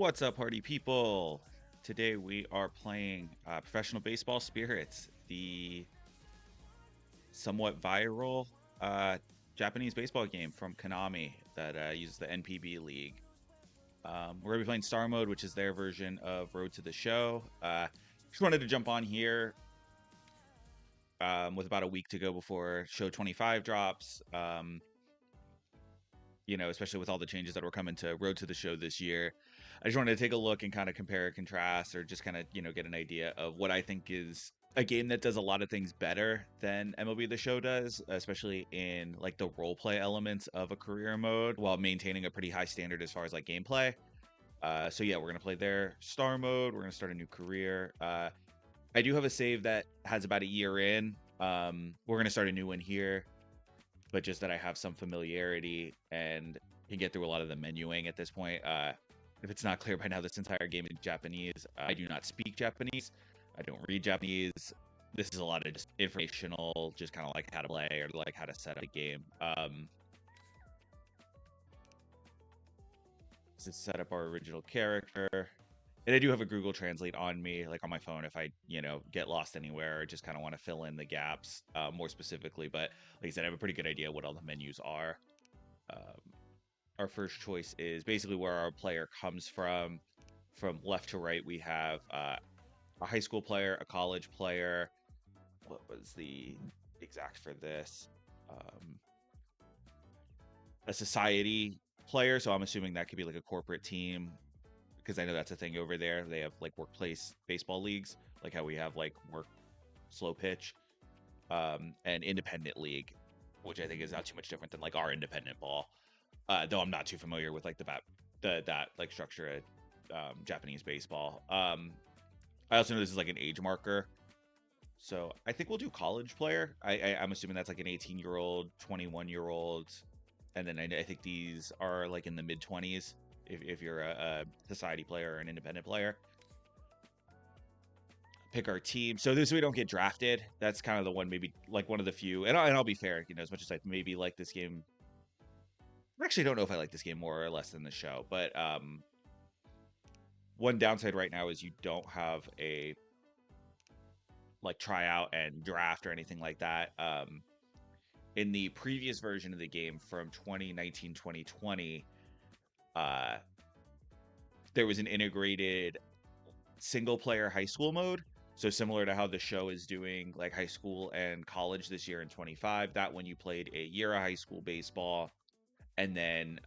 What's up, party people? Today we are playing Professional Baseball Spirits, the somewhat viral uh, Japanese baseball game from Konami that uses the NPB League. We're going to be playing Star Mode, which is their version of Road to the Show. Just wanted to jump on here with about a week to go before Show 25 drops. Especially with all the changes that were coming to Road to the Show this year. I just wanted to take a look and kind of compare and contrast, or just kind of, get an idea of what I think is a game that does a lot of things better than MLB The Show does, especially in like the role play elements of a career mode while maintaining a pretty high standard as far as like gameplay. So yeah, we're going to play their Star Mode. We're going to start a new career. I do have a save that has about a year in. We're going to start a new one here, but just that I have some familiarity and can get through a lot of the menuing at this point. If it's not clear by now, this entire game is Japanese. I do not speak Japanese. I don't read Japanese. This is a lot of just informational, just kind of like how to play or like how to set up a game. To set up our original character. And I do have a Google Translate on me, like on my phone, if I, get lost anywhere or just kind of want to fill in the gaps more specifically. But like I said, I have a pretty good idea what all the menus are. Our first choice is basically where our player comes from. From left to right, we have a high school player, a college player. What was the exact for this? A society player. So I'm assuming that could be like a corporate team, because I know that's a thing over there. They have like workplace baseball leagues, like how we have like work slow pitch, and independent league, which I think is not too much different than like our independent ball. Though I'm not too familiar with like that like structure at Japanese baseball. I also know this is like an age marker, so I think we'll do college player. I'm assuming that's like an 18-year-old, 21-year-old, and then I think these are like in the mid 20s if you're a society player or an independent player. Pick our team. So this we don't get drafted. That's kind of the one, maybe like one of the few. And I'll be fair, as much as I maybe like this game, I actually don't know if I like this game more or less than the show. But one downside right now is you don't have a like tryout and draft or anything like that. In the previous version of the game from 2019-2020, there was an integrated single player high school mode. So similar to how the show is doing like high school and college this year in 25, that when you played a year of high school baseball and then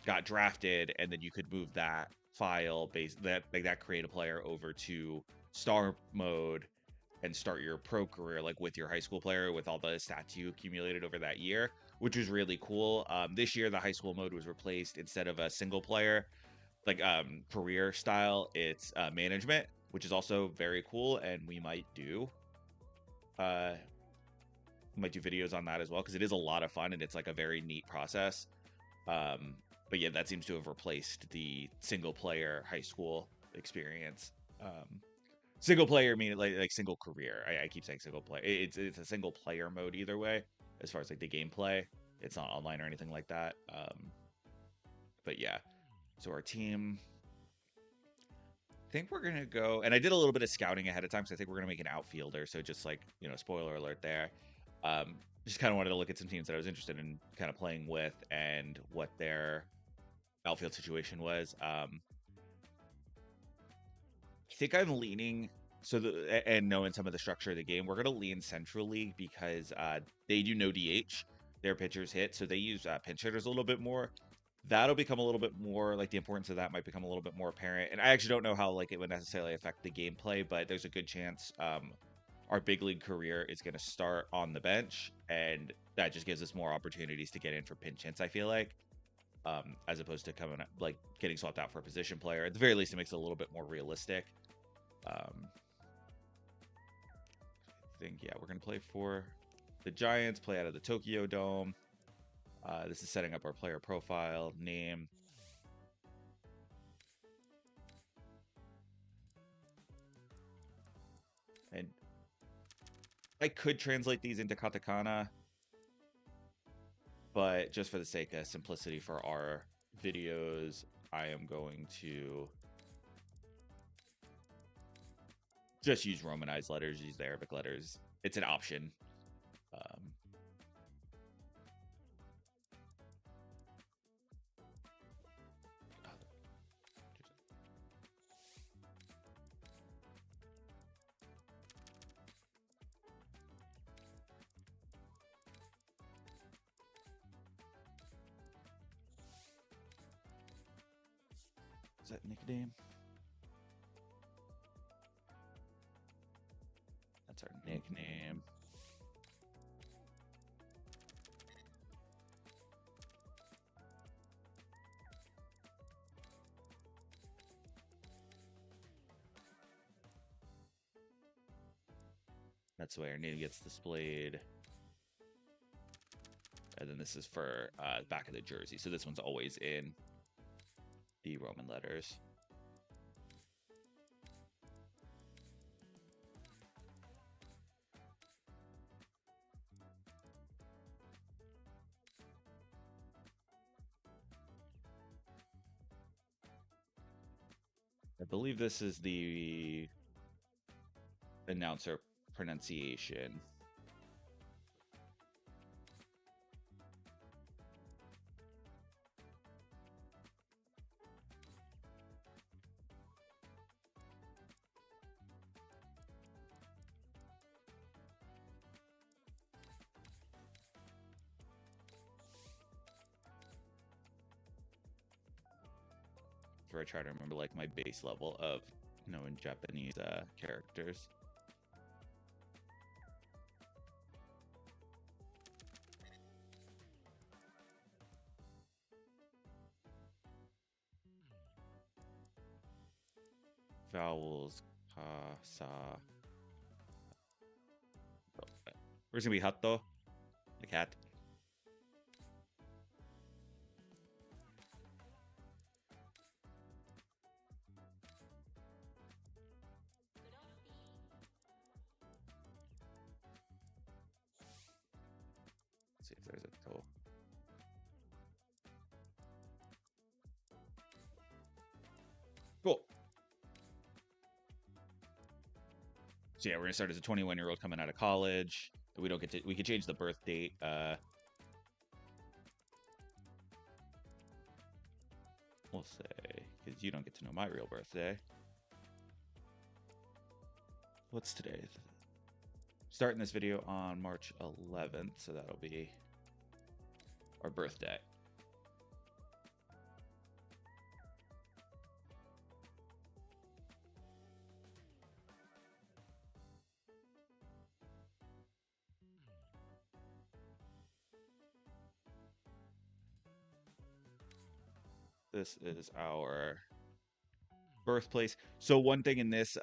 got drafted, and then you could move that file that create a player over to star mode and start your pro career like with your high school player with all the stats you accumulated over that year, which was really cool. This year the high school mode was replaced. Instead of a single player like career style, it's management, which is also very cool, and we might do videos on that as well, because it is a lot of fun and it's like a very neat process. But yeah, that seems to have replaced the single player high school experience. Single player meaning like single career. I keep saying single player. It's a single player mode either way as far as like the gameplay. It's not online or anything like that. But yeah, so our team, I think we're gonna go, and I did a little bit of scouting ahead of time, so I think we're gonna make an outfielder. So just like, spoiler alert there. Just kind of wanted to look at some teams that I was interested in kind of playing with and what their outfield situation was. I think I'm leaning, and knowing some of the structure of the game, we're gonna lean Central League because they do no DH. Their pitchers hit, so they use pinch hitters a little bit more. That'll become a little bit more, like the importance of that might become a little bit more apparent. And I actually don't know how like it would necessarily affect the gameplay, but there's a good chance our big league career is going to start on the bench, and that just gives us more opportunities to get in for pinch hits, I feel like, as opposed to coming like getting swapped out for a position player. At the very least, it makes it a little bit more realistic. I think, yeah, we're going to play for the Giants, play out of the Tokyo Dome. This is setting up our player profile, name. And I could translate these into katakana, but just for the sake of simplicity for our videos, I am going to just use Romanized letters, use the Arabic letters. It's an option. Is that nickname? That's our nickname. That's the way our name gets displayed. And then this is for back of the jersey. So this one's always in the Roman letters. I believe this is the announcer pronunciation. Where I try to remember like my base level of knowing Japanese characters. Vowels, ka, sa. Where's gonna be hatto? The cat. Let's see if there's a toe. Cool. So yeah, we're gonna start as a 21-year-old coming out of college. We don't get to. We could change the birth date. We'll say because you don't get to know my real birthday. What's today? Starting this video on March 11th, so that'll be our birthday. This is our birthplace. So one thing in this,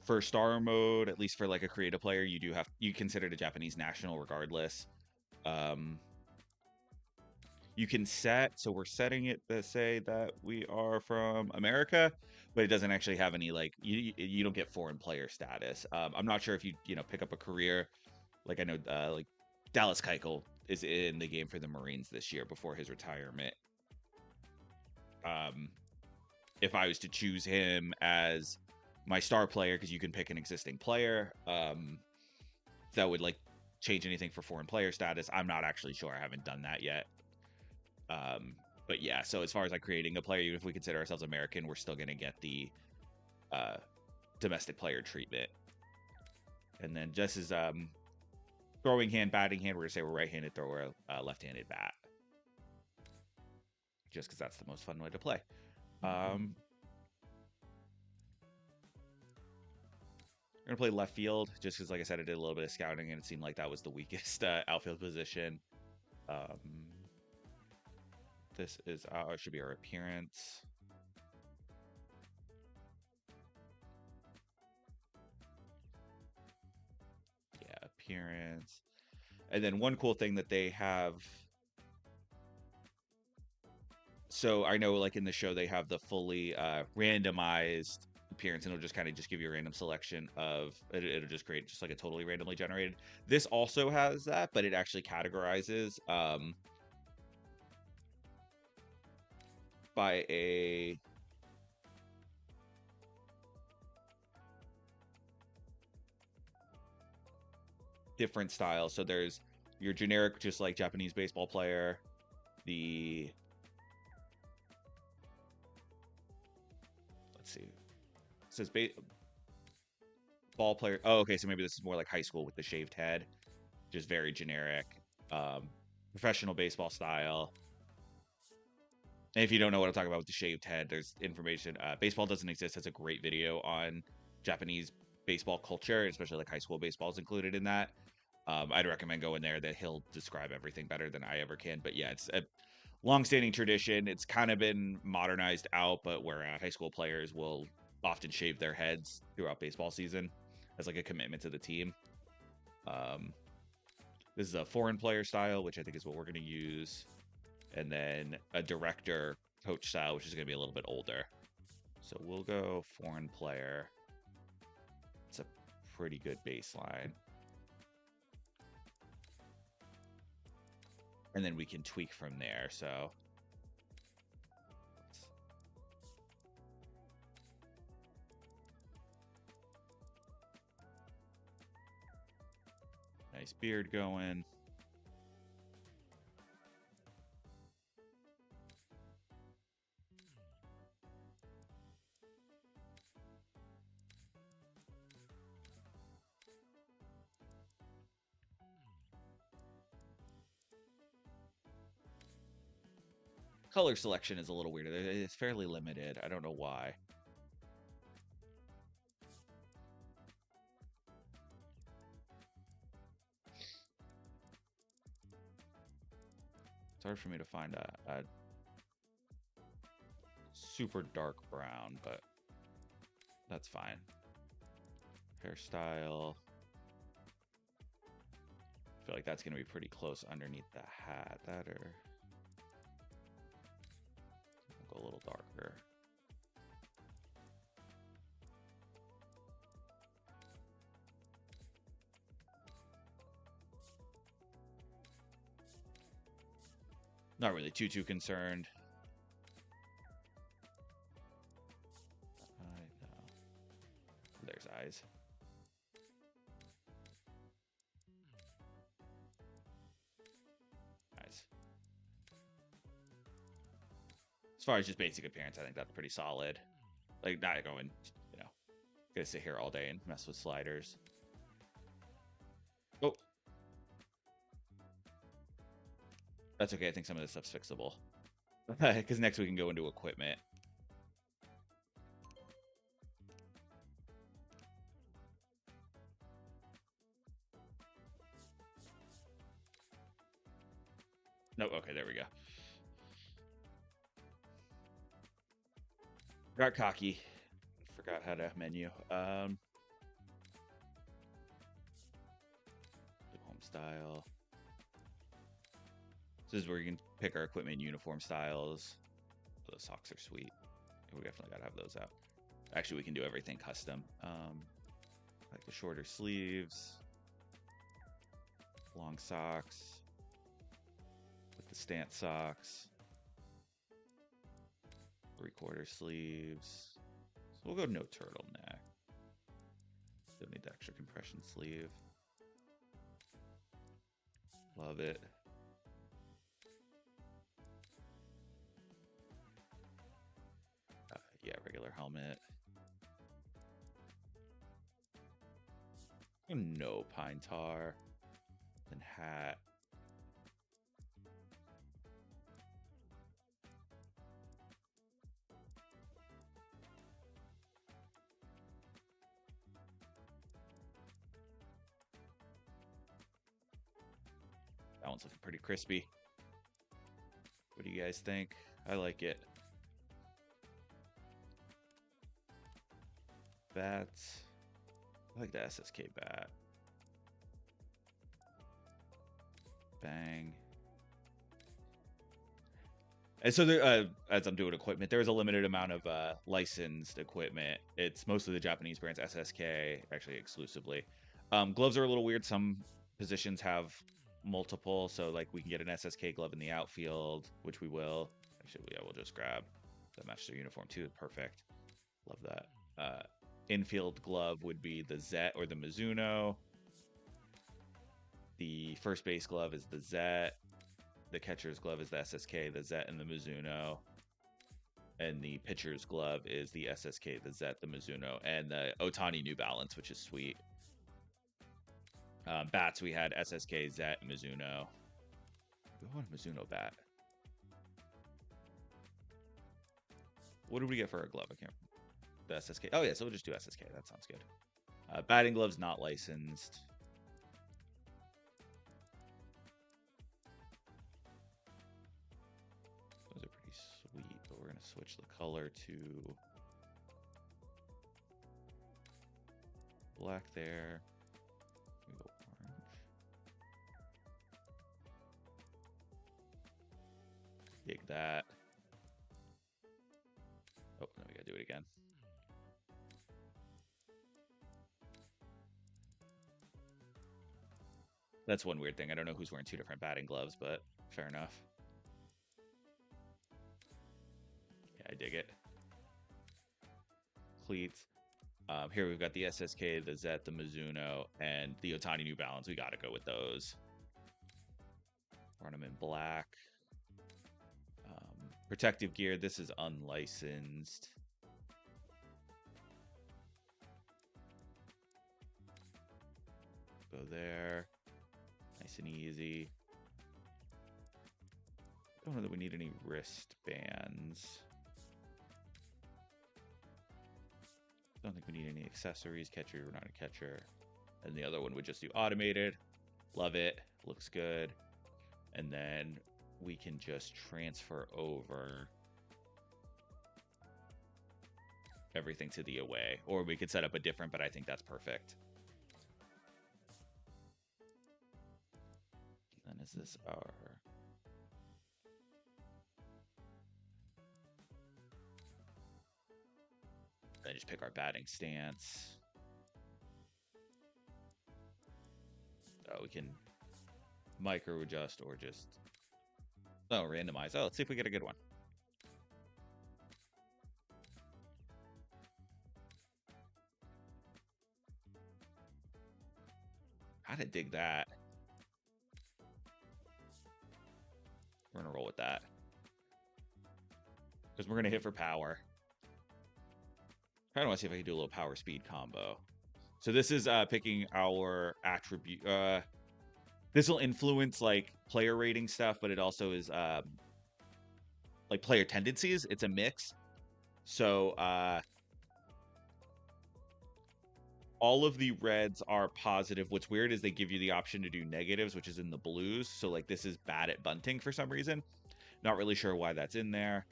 for star mode, at least for like a creative player, you consider it a Japanese national regardless. You can set, so we're setting it to say that we are from America, but it doesn't actually have any like you don't get foreign player status. I'm not sure if you pick up a career, like I know like Dallas Keuchel is in the game for the Marines this year before his retirement. If I was to choose him as my star player, because you can pick an existing player, that would like change anything for foreign player status. I'm not actually sure. I haven't done that yet. But yeah, so as far as like creating a player, even if we consider ourselves American, we're still going to get the domestic player treatment. And then just as throwing hand, batting hand, we're going to say we're right-handed thrower, left-handed bat. Just because that's the most fun way to play. We're going to play left field, just because, like I said, I did a little bit of scouting, and it seemed like that was the weakest outfield position. This is should be our appearance. Yeah, appearance. And then one cool thing that they have. So I know, like in the show, they have the fully randomized appearance, and it'll just kind of give you a random selection of. It'll just create just like a totally randomly generated. This also has that, but it actually categorizes. by a different style. So there's your generic, just like Japanese baseball player, the let's see, it says ball player. Oh, okay, so maybe this is more like high school with the shaved head, just very generic. Professional baseball style. And if you don't know what I'm talking about with the shaved head, there's information. Baseball Doesn't Exist has a great video on Japanese baseball culture, especially like high school baseball is included in that. I'd recommend going there. That he'll describe everything better than I ever can. But yeah, it's a long-standing tradition. It's kind of been modernized out, but where high school players will often shave their heads throughout baseball season as like a commitment to the team. This is a foreign player style, which I think is what we're going to use. And then a director coach style, which is going to be a little bit older. So we'll go foreign player. It's a pretty good baseline. And then we can tweak from there. So nice beard going. Color selection is a little weird. It's fairly limited. I don't know why. It's hard for me to find a super dark brown, but that's fine. Hairstyle. I feel like that's going to be pretty close underneath the hat. That or go a little darker. Not really too concerned. I know. There's eyes. Nice. As far as just basic appearance, I think that's pretty solid. Like, not going, gonna sit here all day and mess with sliders. Oh. That's okay. I think some of this stuff's fixable. Because next we can go into equipment. Nope. Okay, there we go. Got cocky. Forgot how to menu. Home style. This is where you can pick our equipment uniform styles. Those socks are sweet. We definitely gotta have those out. Actually, we can do everything custom. Like the shorter sleeves, long socks, with the stance socks, 3/4 sleeves. So we'll go no turtleneck. Don't need the extra compression sleeve. Love it. Yeah, regular helmet. No pine tar. Then hat. That one's looking pretty crispy. What do you guys think? I like it. Bats. I like the SSK bat. Bang. And so there, as I'm doing equipment, there is a limited amount of licensed equipment. It's mostly the Japanese brands, SSK, actually exclusively. Gloves are a little weird. Some positions have multiple, so like we can get an SSK glove in the outfield, which we will. Actually, yeah, we'll just grab That matches their uniform too. Perfect. Love that. Infield glove would be the Zet or the Mizuno. The first base glove is the Zet. The catcher's glove is the SSK, the Zet, and the Mizuno. And the pitcher's glove is the SSK, the Zet, the Mizuno, and the Otani New Balance, which is sweet. Bats, we had SSK, Zet, Mizuno. We want a Mizuno bat. What did we get for our glove? I can't remember. The SSK. Oh, yeah, so we'll just do SSK. That sounds good. Batting gloves not licensed. Those are pretty sweet, but we're going to switch the color to black there. We go orange. Dig that. Oh, now we got to do it again. That's one weird thing. I don't know who's wearing two different batting gloves, but fair enough. Yeah, I dig it. Cleats. Here we've got the SSK, the Zet, the Mizuno, and the Otani New Balance. We got to go with those. Run them in black. Protective gear. This is unlicensed. Go there. Nice and easy. Don't know that we need any wristbands. Don't think we need any accessories. Catcher, we're not a catcher. And the other one would just do automated. Love it. Looks good. And then we can just transfer over everything to the away. Or we could set up a different, but I think that's perfect. Then is this our... Then just pick our batting stance. We can micro adjust or just randomize. Let's see if we get a good one. How to dig that? We're gonna roll with that because we're gonna hit for power. I don't want to see if I can do a little power speed combo. So this is picking our attribute. This will influence like player rating stuff, but it also is like player tendencies. It's a mix. So all of the reds are positive. What's weird is they give you the option to do negatives, which is in the blues. So like this is bad at bunting for some reason. Not really sure why that's in there.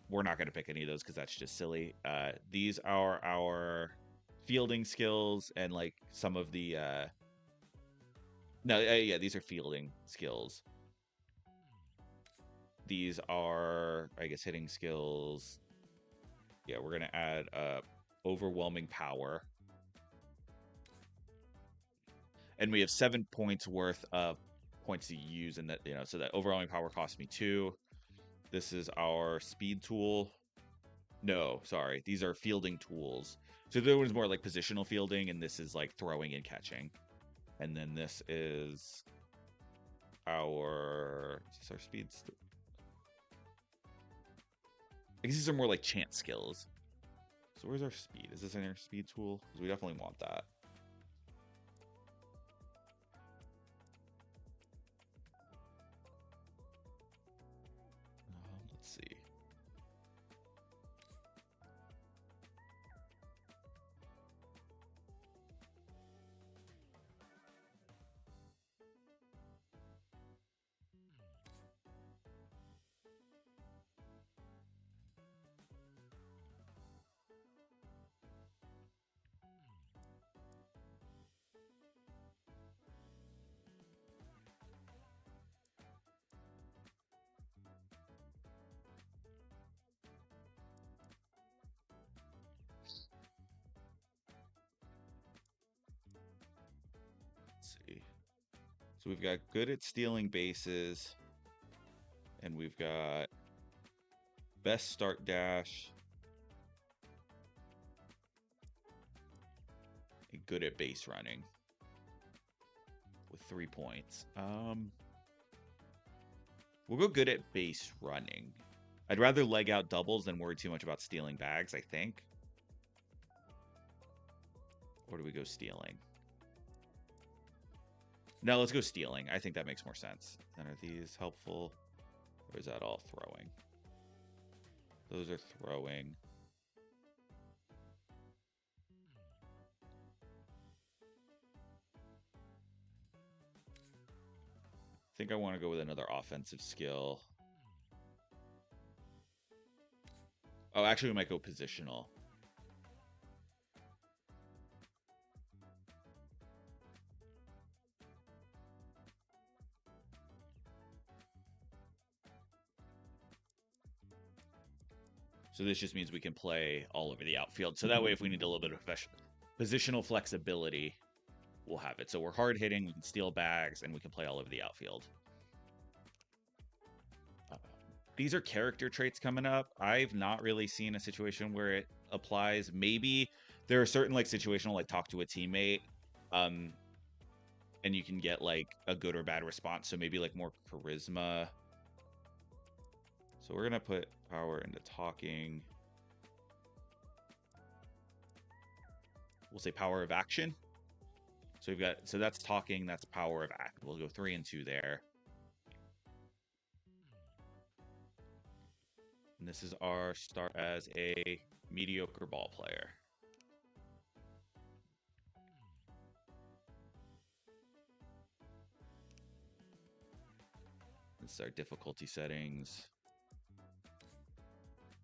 We're not going to pick any of those because that's just silly. These are our fielding skills and like some of the yeah, these are fielding skills. These are, I guess, hitting skills. Yeah, we're going to add overwhelming power. And we have 7 points worth of points to use, and that, you know, so that overwhelming power costs me 2. This is our speed tool. No, sorry. These are fielding tools. So the other one is more like positional fielding, and this is like throwing and catching. And then this is our... Is this our speed? I guess these are more like chance skills. So where's our speed? Is this in our speed tool? Because we definitely want that. Let's see. So we've got good at stealing bases, and we've got Best start dash. Good at base running with 3 points. We'll go good at base running. I'd rather leg out doubles than worry too much about stealing bags, I think. Or do we go stealing? No, let's go stealing. I think that makes more sense. And are these helpful? Or is that all throwing? Those are throwing. I think I want to go with another offensive skill. Oh, actually, we might go positional. So this just means we can play all over the outfield. So that way, if we need a little bit of positional flexibility, we'll have it. So we're hard hitting, we can steal bags, and we can play all over the outfield. These are character traits coming up. I've not really seen a situation where it applies. Maybe there are certain like situational, like talk to a teammate, and you can get like a good or bad response. So maybe like more charisma. So we're gonna put power into talking. We'll say power of action. So we've got, so that's talking, that's power of act. We'll go 3 and 2 there. And this is our start as a mediocre ball player. This is our difficulty settings.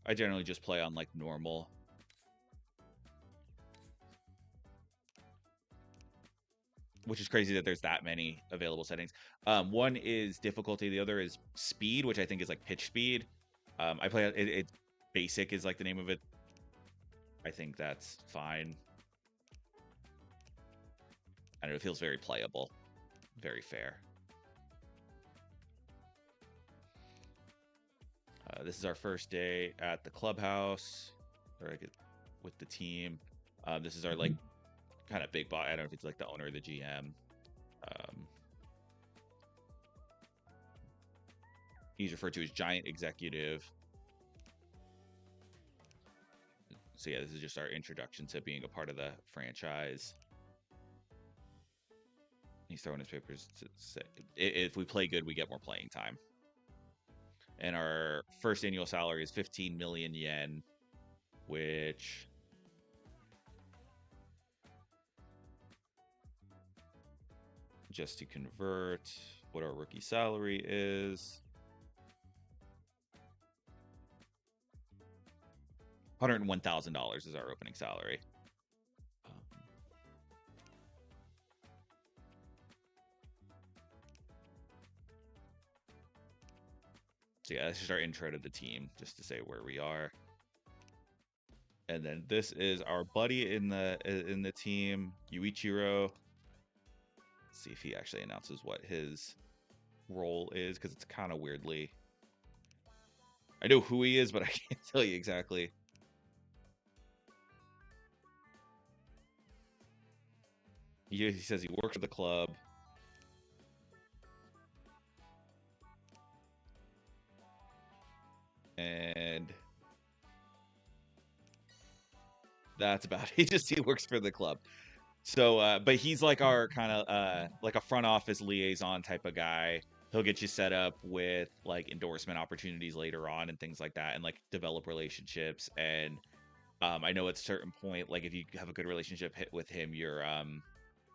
I generally just play on like normal. Which is crazy that there's that many available settings. One is difficulty, the other is speed, which I think is like pitch speed. I play it basic is like the name of it. I think that's fine. I don't know, it feels very playable, very fair. This is our first day at the clubhouse, or with the team. This is our like kind of big boss. I don't know if it's like the owner or the GM. He's referred to as giant executive. So yeah, this is just our introduction to being a part of the franchise. He's throwing his papers to say, if we play good, we get more playing time. And our first annual salary is 15 million yen, which just to convert what our rookie salary is, $101,000 is our opening salary. So yeah, this is our intro to the team, just to say where we are. And then this is our buddy in the team, Yuichiro. Let's see if he actually announces what his role is, because it's kind of weirdly. I know who he is, but I can't tell you exactly. He says he works for the club. And that's about it. He works for the club. So, but he's like our kind of like a front office liaison type of guy. He'll get you set up with like endorsement opportunities later on and things like that, and like develop relationships. And I know at a certain point, like if you have a good relationship with him, your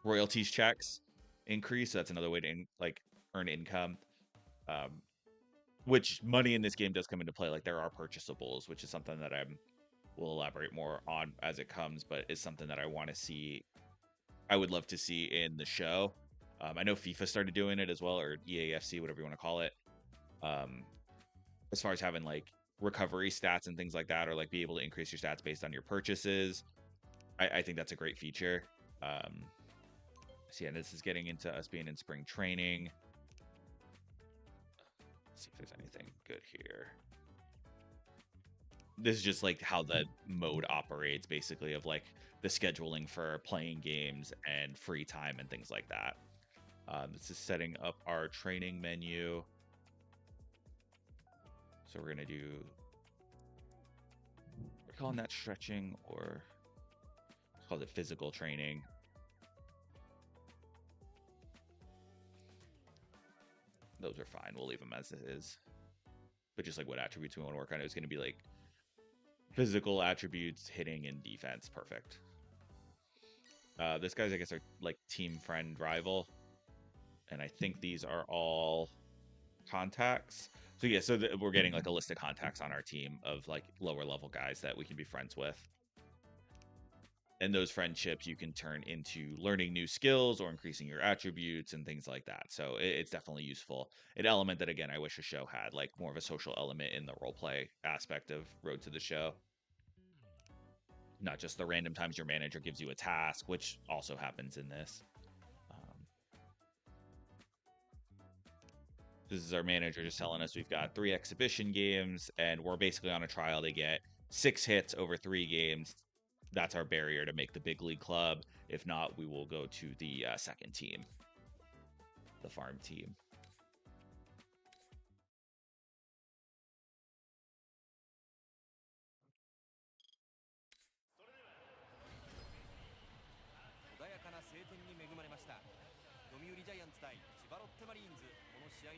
royalties checks increase. So that's another way to like earn income. Which money in this game does come into play. Like there are purchasables, which is something that will elaborate more on as it comes, but is something that I want to see. I would love to see in the show. I know FIFA started doing it as well, or EAFC, whatever you want to call it. As far as having like recovery stats and things like that, or like be able to increase your stats based on your purchases. I think that's a great feature. So yeah, this is getting into us being in spring training. Let's see if there's anything good here. this is just like how the mode operates, basically, of like the scheduling for playing games and free time and things like that. This is setting up our training menu. So we're gonna do, we're calling that stretching, or let's call it physical training. Those are fine. We'll leave them as it is. But just like what attributes we want to work on, it was going to be like physical attributes, hitting, and defense. Perfect. This guy's, I guess, our like team friend rival. And I think these are all contacts. So yeah, so we're getting like a list of contacts on our team of like lower level guys that we can be friends with. And those friendships you can turn into learning new skills or increasing your attributes and things like that. So it's definitely useful. An element that, again, I wish a show had, like more of a social element in the roleplay aspect of Road to the Show. Not just the random times your manager gives you a task, which also happens in this. This is our manager just telling us we've got 3 exhibition games, and we're basically on a trial to get 6 hits over 3 games. That's our barrier to make the big league club. If not, we will go to the second team, the farm team.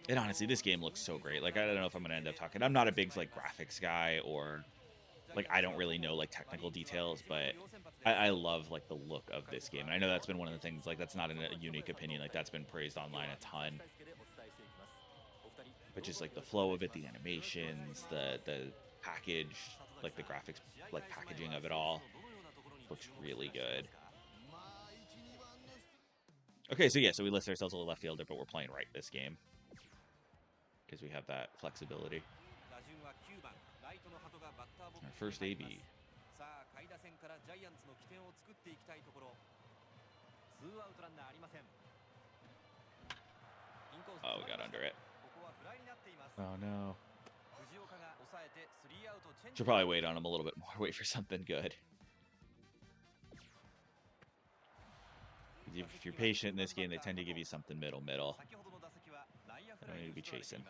And honestly, this game looks so great. Like, I don't know if I'm gonna end up talking. I'm not a big like graphics guy, or like I don't really know like technical details, but I love like the look of this game. And I know that's been one of the things, like that's not a unique opinion. Like that's been praised online a ton. But just like the flow of it, the animations, the package, like the graphics, like packaging of it all looks really good. Okay, so yeah, so we list ourselves a left fielder, but we're playing right this game because we have that flexibility. Our first AB. Oh, we got under it. Oh no. Should probably wait on him a little bit more. Wait for something good. If you're patient in this game, they tend to give you something middle. I don't need to be chasing.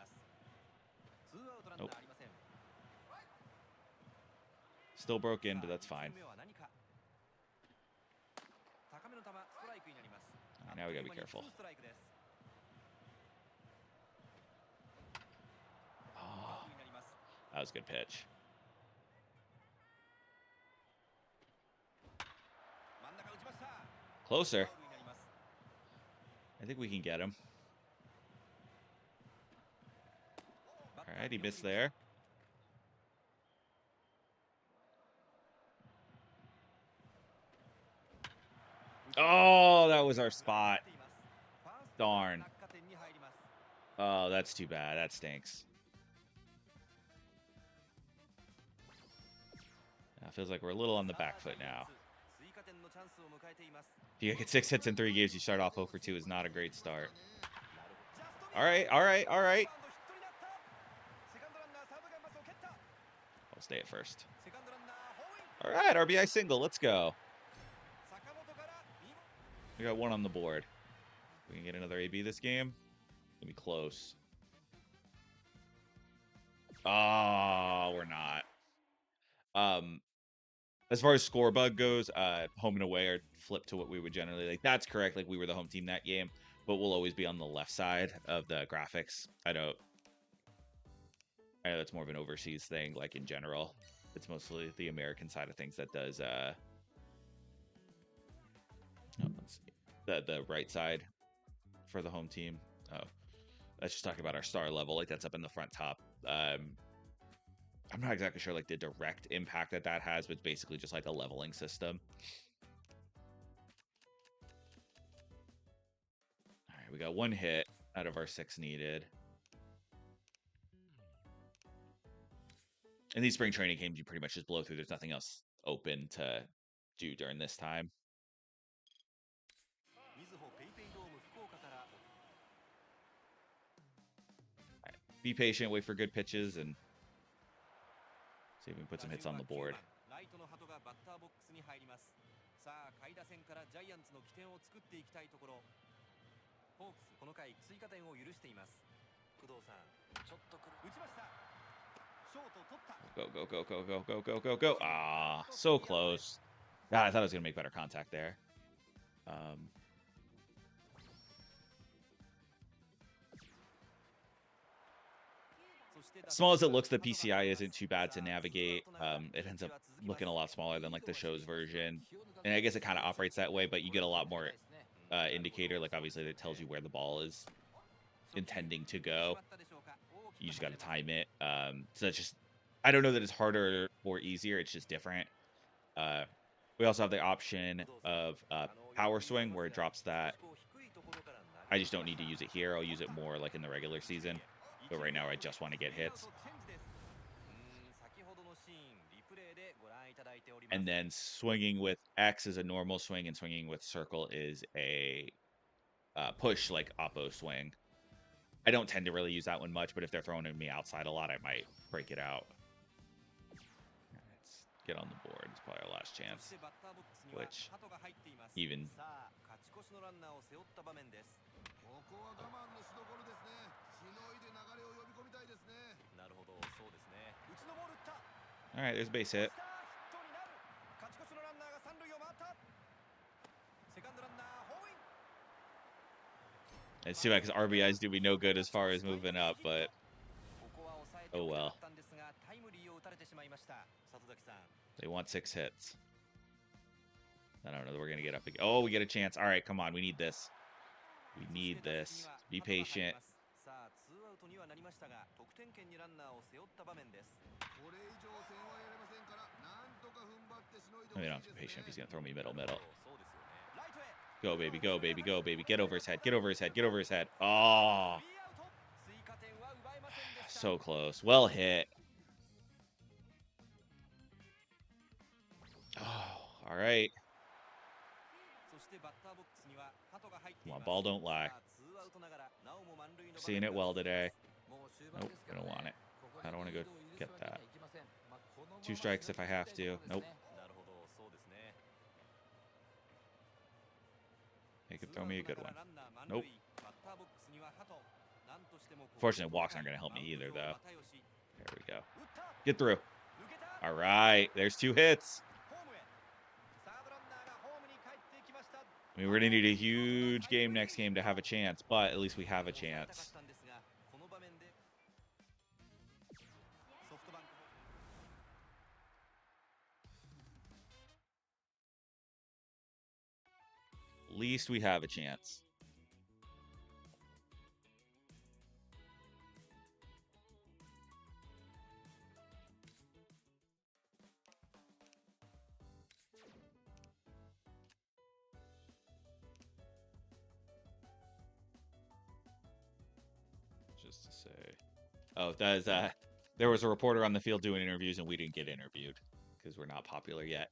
Nope. Still broke in, but that's fine. Right, now we gotta be careful. Oh, that was a good pitch. Closer. I think we can get him. All right, he missed there. Oh, that was our spot. Darn. Oh, that's too bad. That stinks. Feels like we're a little on the back foot now. If you get 6 hits in 3 games, you start off 0 for 2 is not a great start. All right. I'll stay at first. All right, RBI single. Let's go. We got 1 on the board. We can get another AB this game. It's gonna be close. Oh, we're not. As far as score bug goes, home and away are flipped to what we would generally like. That's correct. Like we were the home team that game, but we'll always be on the left side of the graphics. I know that's more of an overseas thing. Like in general, it's mostly the American side of things that does. Let's see, the right side for the home team. Oh, let's just talk about our star level. Like that's up in the front top. I'm not exactly sure like the direct impact that has, but it's basically just like a leveling system. All right, we got 1 hit out of our 6 needed. And these spring training games, you pretty much just blow through. There's nothing else open to do during this time. Right, be patient, wait for good pitches, and See if we can put some hits on the board. Go, go, go, go, go, go, go, go, go. Ah, so close. God, I thought I was going to make better contact there. Small as it looks, the PCI isn't too bad to navigate. It ends up looking a lot smaller than like the show's version. And I guess it kind of operates that way, but you get a lot more indicator. Like obviously that tells you where the ball is intending to go. You just got to time it. So it's just, I don't know that it's harder or easier. It's just different. We also have the option of power swing where it drops that. I just don't need to use it here. I'll use it more like in the regular season. But right now I just want to get hits. And then swinging with X is a normal swing, and swinging with circle is a push, like oppo swing. I don't tend to really use that one much, but if they're throwing me outside a lot, I might break it out. Let's get on the board. It's probably our last chance. Which, even... All right, there's a base hit. It's too bad because RBIs do me no good as far as moving up, but oh well. They want 6 hits. I don't know that we're going to get up again. Oh, we get a chance. All right, come on. We need this. We need this. Be patient. I mean, I'm patient if he's going to throw me middle. Go, baby, go, baby, go, baby. Get over his head, get over his head, get over his head. Oh, so close. Well hit. Oh, all right. Come on, ball don't lie. Seeing it well today. Nope, I don't want it. I don't want to go get that. 2 strikes if I have to. Nope. He could throw me a good one. Nope. Fortunately, walks aren't going to help me either, though. There we go. Get through. All right. There's 2 hits. I mean, we're going to need a huge game next game to have a chance, but at least we have a chance. At least we have a chance. Just to say, oh, that is there was a reporter on the field doing interviews, and we didn't get interviewed because we're not popular yet.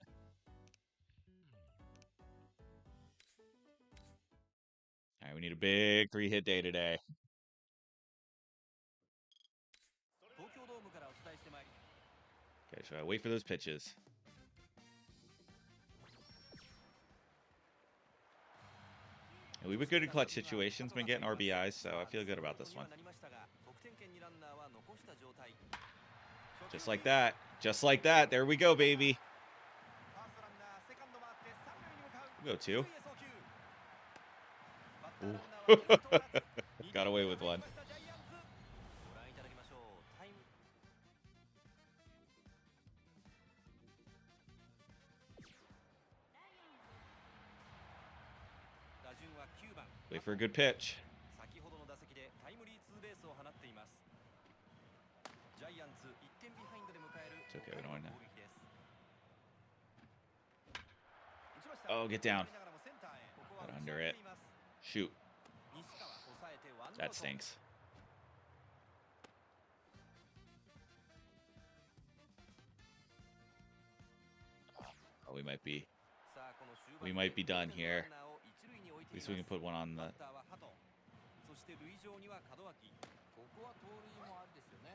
All right, we need a big 3-hit day today. Okay, so I wait for those pitches. And we've been good in clutch situations, been getting RBIs, so I feel good about this one. Just like that. Just like that. There we go, baby. We'll go 2. Got away with one. Wait for a good pitch. It's okay, we don't want to. Oh, get down. Get under it. Shoot. That stinks. Oh, we might be done here. At least we can put one on the...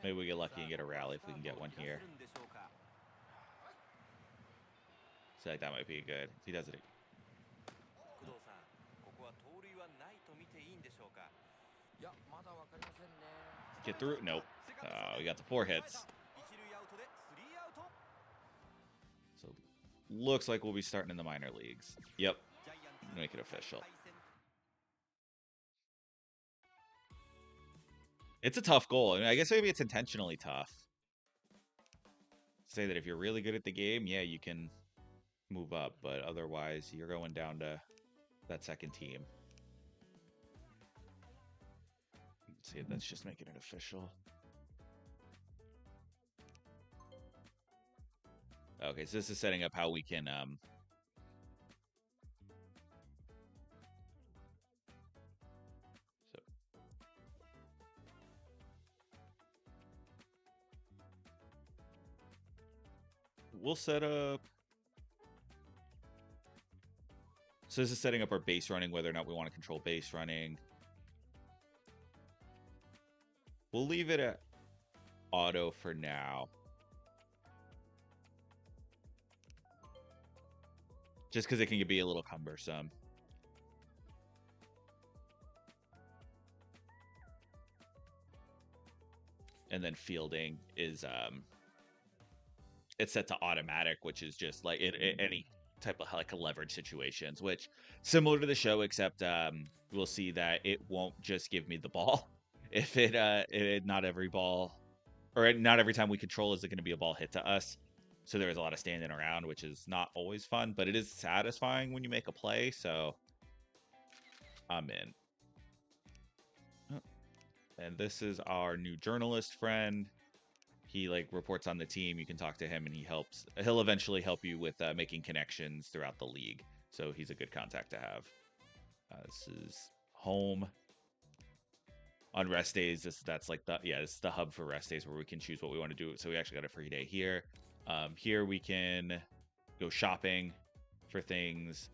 Maybe we get lucky and get a rally if we can get one here. So like that might be good. If he does it. Get through? Nope. We got the 4 hits. So looks like we'll be starting in the minor leagues. Yep. Make it official. It's a tough goal. I mean, I guess maybe it's intentionally tough. Say that if you're really good at the game, yeah, you can move up, but otherwise you're going down to that second team. Let's see, that's just making it official. Okay, so this is setting up how we can so we'll set up. So this is setting up our base running, whether or not we want to control base running. We'll leave it at auto for now. Just because it can be a little cumbersome. And then fielding is it's set to automatic, which is just like any type of like a leverage situations, which similar to the show, except we'll see that it won't just give me the ball. If not every ball or not every time we control is it going to be a ball hit to us. So there is a lot of standing around, which is not always fun, but it is satisfying when you make a play. So I'm in. And this is our new journalist friend. He like reports on the team. You can talk to him and he'll eventually help you with making connections throughout the league. So he's a good contact to have. This is home. On rest days, that's like this is the hub for rest days where we can choose what we want to do. So we actually got a free day here. Here we can go shopping for things.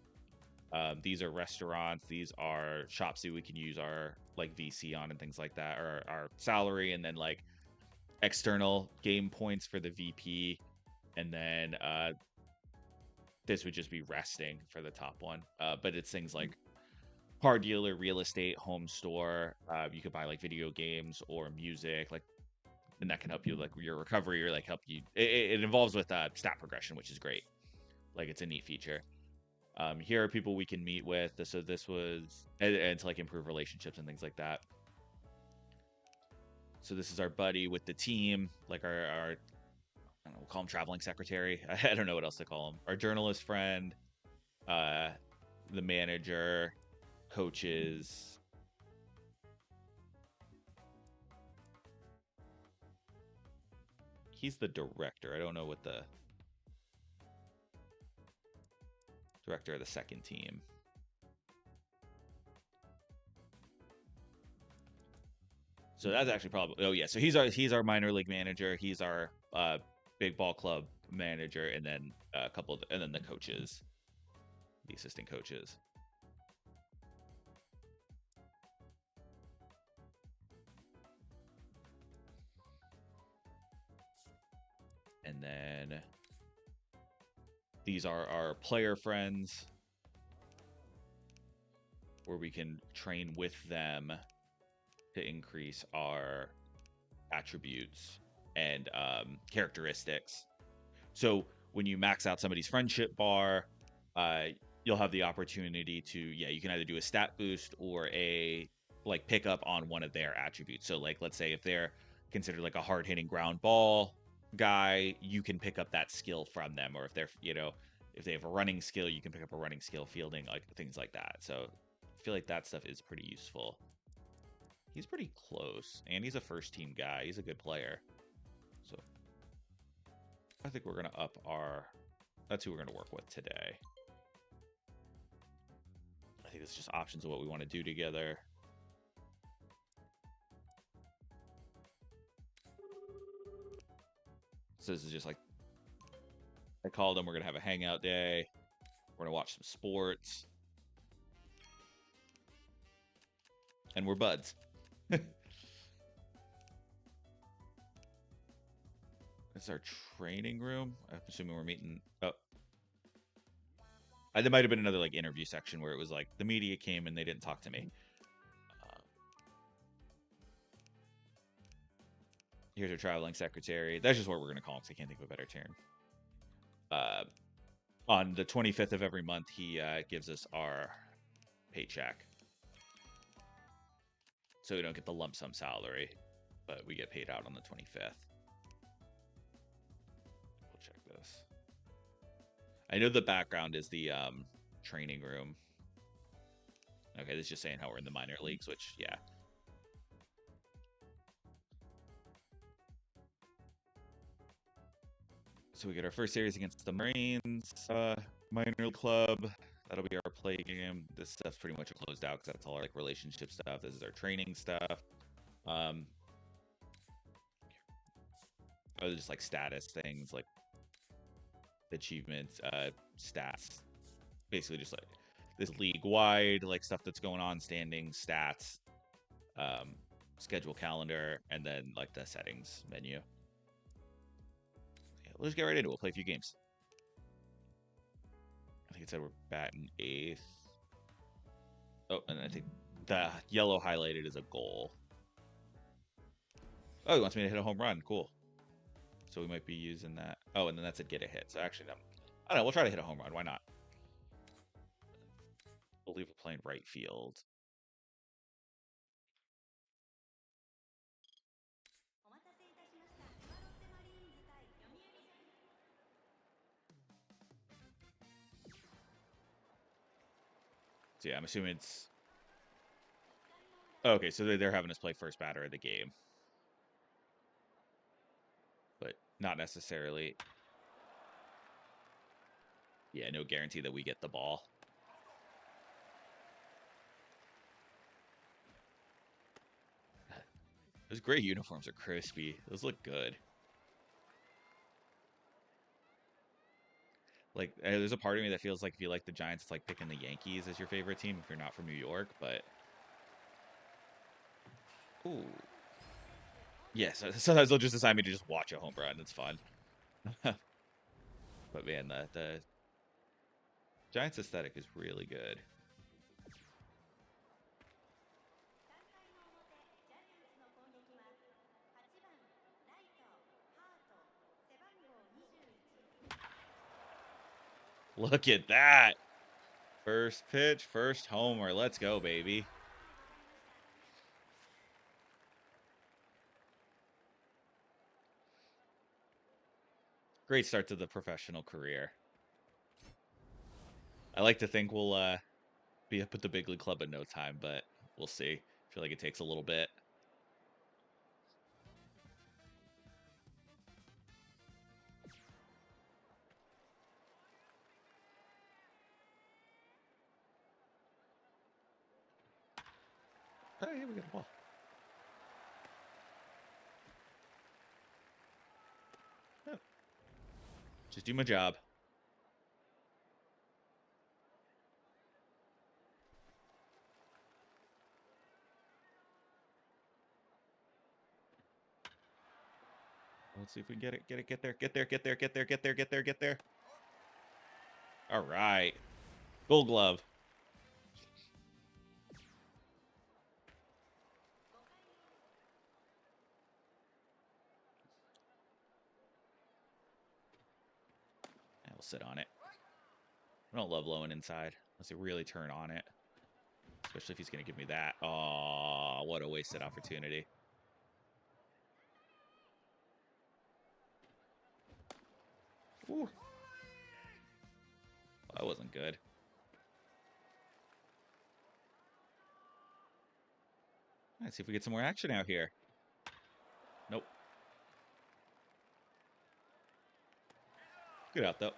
These are restaurants. These are shops that we can use our like VC on and things like that, or our salary, and then like external game points for the VP. And then this would just be resting for the top one. But it's things like car dealer, real estate, home store. You could buy like video games or music, like, and that can help you like your recovery or like help you. It involves with stat progression, which is great. Like it's a neat feature. Here are people we can meet with. So this was and to like improve relationships and things like that. So this is our buddy with the team, like our I don't know, we'll call him traveling secretary. I don't know what else to call him. Our journalist friend, the manager, coaches. He's the director. I don't know what the director of the second team. So that's actually probably. Oh yeah, so he's our minor league manager. He's our big ball club manager, and then a couple, and then the coaches, the assistant coaches. And then these are our player friends, where we can train with them to increase our attributes and characteristics. So when you max out somebody's friendship bar, you'll have the opportunity to, you can either do a stat boost or a like pick up on one of their attributes. So like, let's say if they're considered like a hard hitting ground ball guy, you can pick up that skill from them. Or if they're, if they have a running skill, you can pick up a running skill, fielding, like things like that. So I feel like that stuff is pretty useful. He's pretty close, and he's a first team guy. He's a good player. So I think we're going to up that's who we're going to work with today. I think it's just options of what we want to do together. So this is just like, I called him, we're going to have a hangout day. We're going to watch some sports. And we're buds. This is our training room. I'm assuming we're meeting. Oh, There might have been another like interview section where it was like the media came and they didn't talk to me. Here's our traveling secretary. That's just what we're gonna call him because I can't think of a better term. On the 25th of every month, he gives us our paycheck. So we don't get the lump sum salary, but we get paid out on the 25th. We'll check this. I know the background is the training room. Okay, this is just saying how we're in the minor leagues, which, yeah. So we get our first series against the Marines minor club. That'll be our play game. This stuff's pretty much closed out because that's all our like relationship stuff. This is our training stuff. Just like status things, like achievements, stats. Basically, just like this league-wide like stuff that's going on, standings, stats, schedule calendar, and then like the settings menu. Yeah, let's get right into it. We'll play a few games. I think it said we're batting 8th. Oh, and I think the yellow highlighted is a goal. Oh, he wants me to hit a home run. Cool. So we might be using that. Oh, and then that said get a hit. So actually, no. I don't know. We'll try to hit a home run. Why not? We'll leave it playing right field. So yeah, I'm assuming it's... Okay, so they're having us play first batter of the game. But not necessarily... Yeah, no guarantee that we get the ball. Those gray uniforms are crispy. Those look good. Like, there's a part of me that feels like if you like the Giants, it's like picking the Yankees as your favorite team if you're not from New York, but... Ooh. Yes, yeah, sometimes they'll just decide me to just watch a home run. It's fun. But man, the Giants aesthetic is really good. Look at that. First pitch, first homer. Let's go, baby. Great start to the professional career. I like to think we'll be up at the big league club in no time, but we'll see. I feel like it takes a little bit. Oh, yeah, we got a ball. Oh. Just do my job. Let's see if we can get it. Get there. Get there. All right. Gold glove. And we'll sit on it. I don't love lowing inside unless you really turn on it. Especially if he's going to give me that. Oh, what a wasted opportunity. Ooh. That wasn't good. Let's see if we get some more action out here. Nope. Good out, though.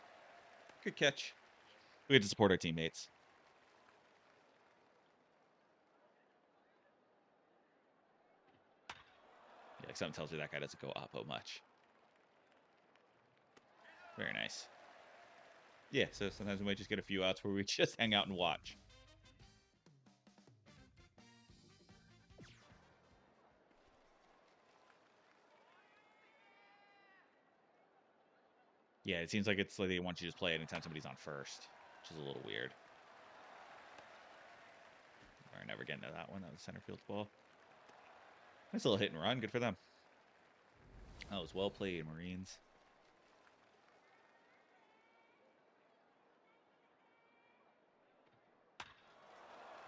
Good catch. We had to support our teammates. Yeah, like something tells me that guy doesn't go oppo much. Very nice. Yeah, so sometimes we might just get a few outs where we just hang out and watch. Yeah, it seems like it's like they want you to just play anytime somebody's on first. which is a little weird. We're never getting to that one. That was center field ball. Nice little hit and run. Good for them. That was well played, Marines.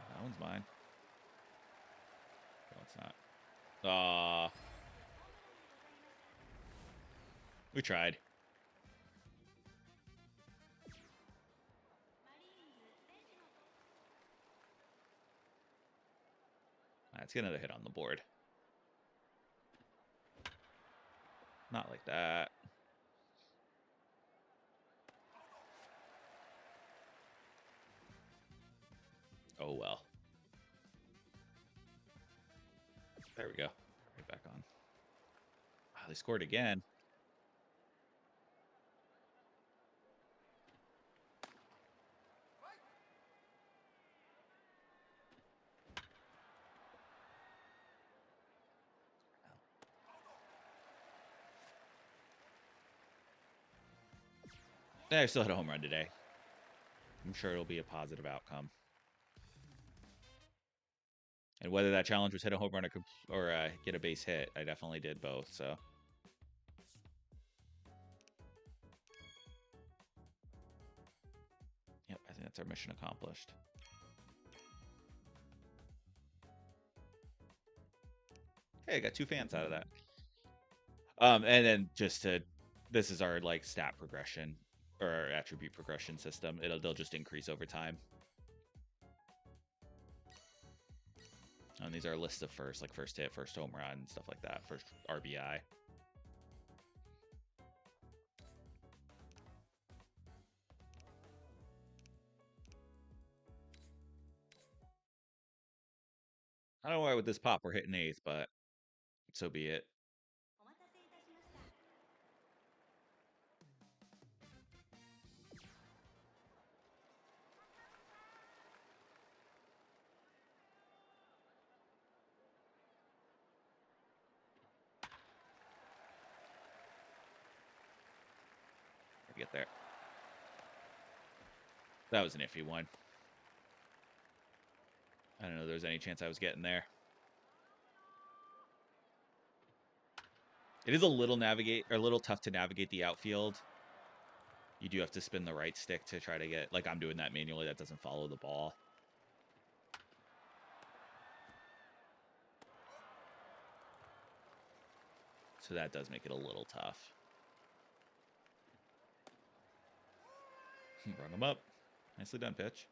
That one's mine. No, it's not. We tried. Let's get another hit on the board. Not like that. Oh well. There we go. Right back on. Wow, they scored again. I still had a home run today. I'm sure it'll be a positive outcome. And whether that challenge was hit a home run or get a base hit, I definitely did both. So. Yep, I think that's our mission accomplished. Hey, I got 2 fans out of that. And then just to, this is our like stat progression or our attribute progression system. They'll just increase over time. And these are a list of first, like first hit, first home run, stuff like that, first RBI. I don't know why with this pop we're hitting 8th, but so be it. Get there. That was an iffy one. I don't know if there's any chance I was getting there. It is a little tough to navigate the outfield. You do have to spin the right stick to try to get, like I'm doing that manually, that doesn't follow the ball. So that does make it a little tough. Run them up. Nicely done, pitch.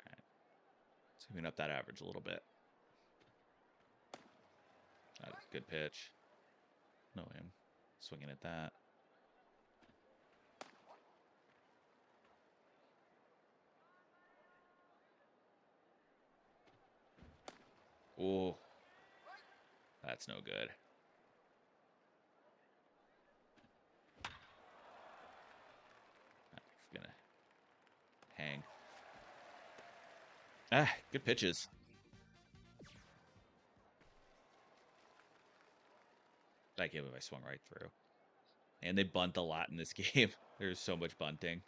All right. Swinging up that average a little bit. That is a good pitch. No, I'm swinging at that. Oh, that's no good. That's gonna hang. Ah, good pitches. I can't believe I swung right through. And they bunt a lot in this game. There's so much bunting.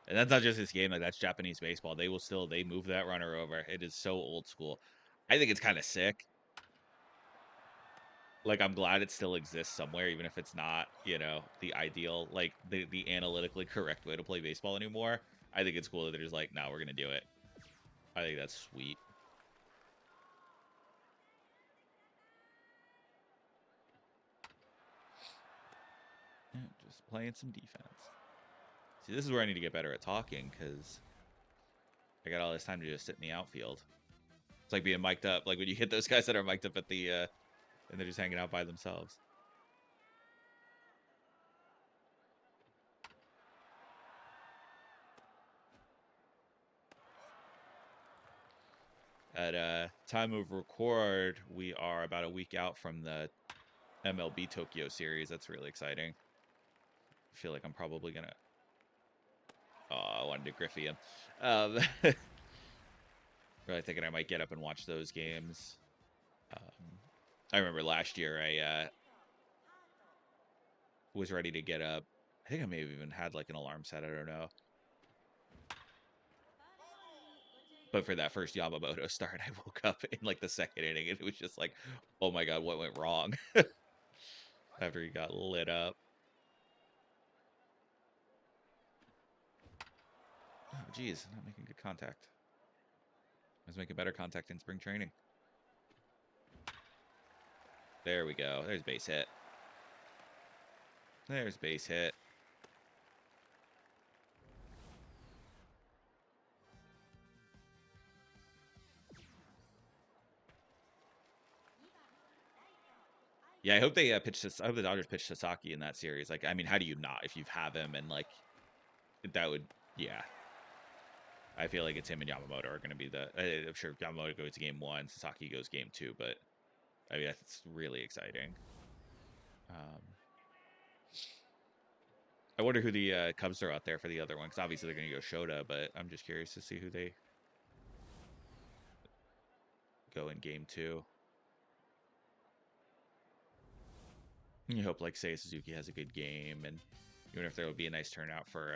And that's not just this game, like that's Japanese baseball. They move that runner over. It is so old school. I think it's kind of sick. Like I'm glad it still exists somewhere, even if it's not, the ideal, like the analytically correct way to play baseball anymore. I think it's cool that they're just like, no, we're gonna do it. I think that's sweet. Yeah, just playing some defense. See, this is where I need to get better at talking, because I got all this time to just sit in the outfield. It's like being mic'd up, like when you hit those guys that are mic'd up at the, and they're just hanging out by themselves. At time of record, we are about a week out from the MLB Tokyo series. That's really exciting. I feel like I'm probably going to... Oh, I wanted to Griffey him. Really thinking I might get up and watch those games. I remember last year I was ready to get up. I think I may have even had like an alarm set. I don't know. But for that first Yamamoto start, I woke up in like the second inning and it was just like, oh my God, what went wrong? After he got lit up. Oh, geez, not making good contact. I was making better contact in spring training. There we go. There's base hit. There's base hit. Yeah, I hope they pitch this. I hope the Dodgers pitch Sasaki in that series. Like, I mean, how do you not if you have him and like that would, yeah. I feel like it's him and Yamamoto are going to be the. I'm sure Yamamoto goes to game 1, Sasaki goes game 2, but I mean that's really exciting. I wonder who the Cubs are out there for the other one because obviously they're going to go Shota, but I'm just curious to see who they go in game 2. You hope like say Suzuki has a good game, and even if there would be a nice turnout for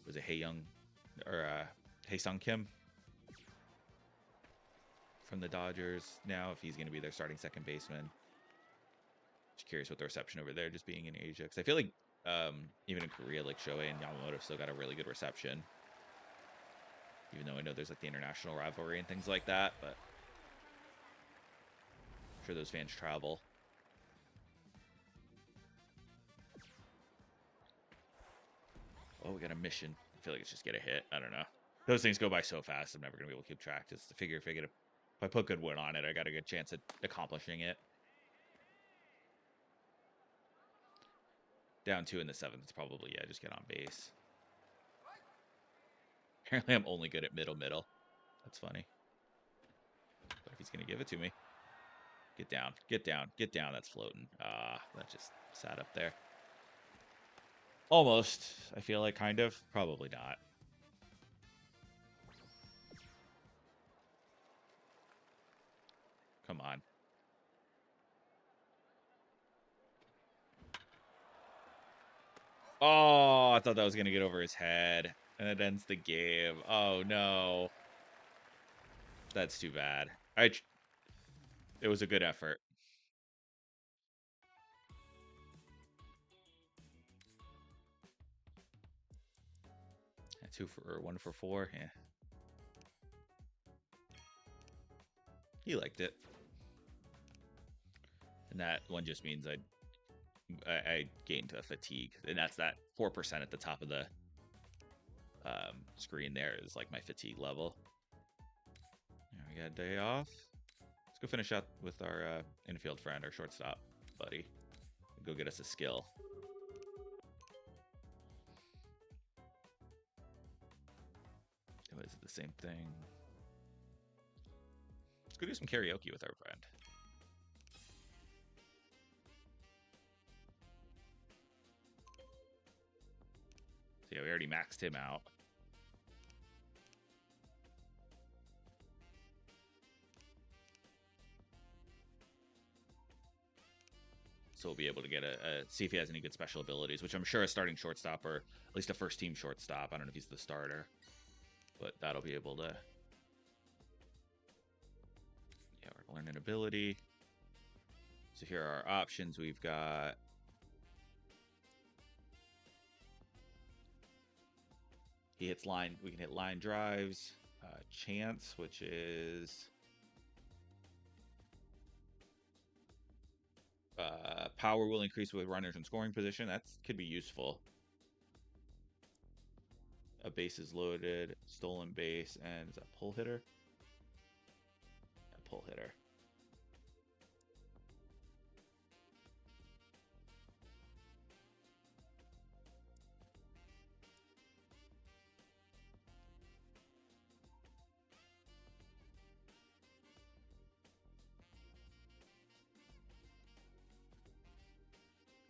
was it Hae Young or Hae Sung Kim from the Dodgers now, if he's going to be their starting second baseman. Just curious what the reception over there, just being in Asia, because I feel like even in Korea, like Shohei and Yamamoto still got a really good reception, even though I know there's like the international rivalry and things like that, but I'm sure those fans travel. Oh, we got a mission. I feel like it's just get a hit. I don't know. Those things go by so fast. I'm never gonna be able to keep track. Just to figure if I put good wood on it, I got a good chance at accomplishing it. Down 2 in the 7th. It's probably just get on base. Apparently, I'm only good at middle. That's funny. But if he's gonna give it to me, get down, get down, get down. That's floating. That just sat up there. Almost. I feel like kind of. Probably not. Come on. Oh, I thought that was going to get over his head. And it ends the game. Oh, no. That's too bad. It was a good effort. Two for 1 for 4. Yeah. He liked it. And that one just means I gained a fatigue. And that's that 4% at the top of the screen there is like my fatigue level. We got a day off. Let's go finish up with our infield friend, our shortstop buddy. Go get us a skill. Oh, is it the same thing? Let's go do some karaoke with our friend. So yeah, we already maxed him out. So we'll be able to get see if he has any good special abilities, which I'm sure a starting shortstop or at least a first team shortstop. I don't know if he's the starter, but that'll be able to. Yeah, we're gonna learn an ability. So here are our options. We've got he hits line. We can hit line drives. Chance, which is power will increase with runners in scoring position. That could be useful. A base is loaded, stolen base, and is that pull hitter? A pull hitter.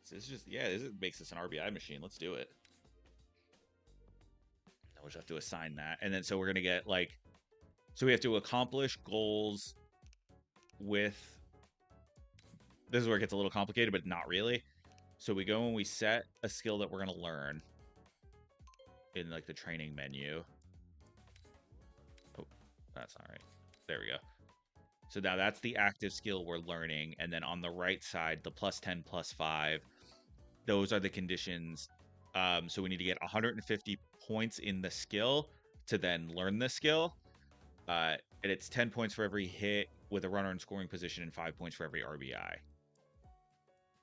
So this is just this makes us an RBI machine. Let's do it. We'll just have to assign that, and then so we're gonna get like So we have to accomplish goals with, this is where it gets a little complicated, but not really. So we go and we set a skill that we're going to learn in like the training menu. Oh, that's not right. There we go. So now that's the active skill we're learning. And then on the right side, the +10, +5, those are the conditions. So we need to get 150 points in the skill to then learn the skill. And it's 10 points for every hit with a runner in scoring position and 5 points for every RBI.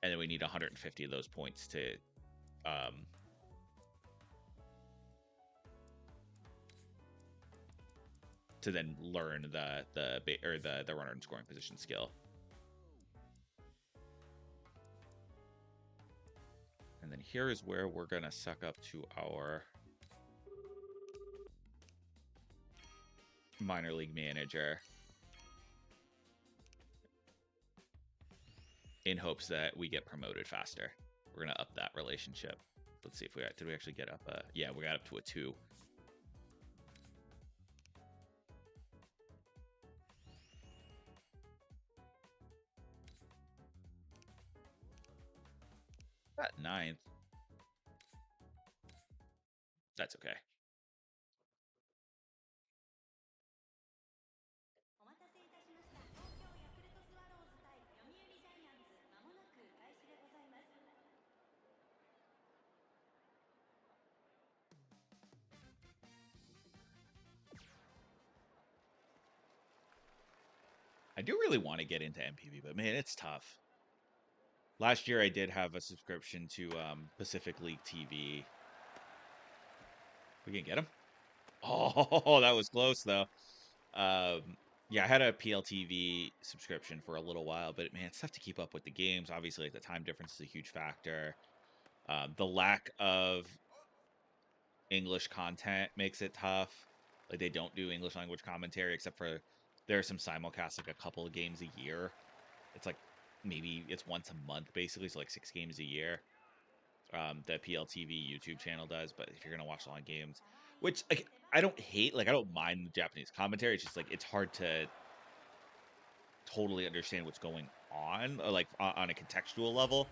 And then we need 150 of those points to then learn the runner in scoring position skill. And then here is where we're gonna suck up to our minor league manager in hopes that we get promoted faster. We're gonna up that relationship. Let's see if did we actually get up? Yeah, we got up to a 2. At 9th. That's okay. I do really want to get into MPB, but man, it's tough. Last year I did have a subscription to Pacific League TV. We can get him. Oh, that was close though. Yeah, I had a PLTV subscription for a little while, but man, it's tough to keep up with the games. Obviously, like the time difference is a huge factor. The lack of English content makes it tough. Like they don't do English language commentary except for there are some simulcasts like a couple of games a year. It's like maybe it's once a month basically, so like 6 games a year. The PLTV YouTube channel does, but if you're gonna watch long games, which like I don't hate, like I don't mind the Japanese commentary. It's just like it's hard to totally understand what's going on, or like on a contextual level.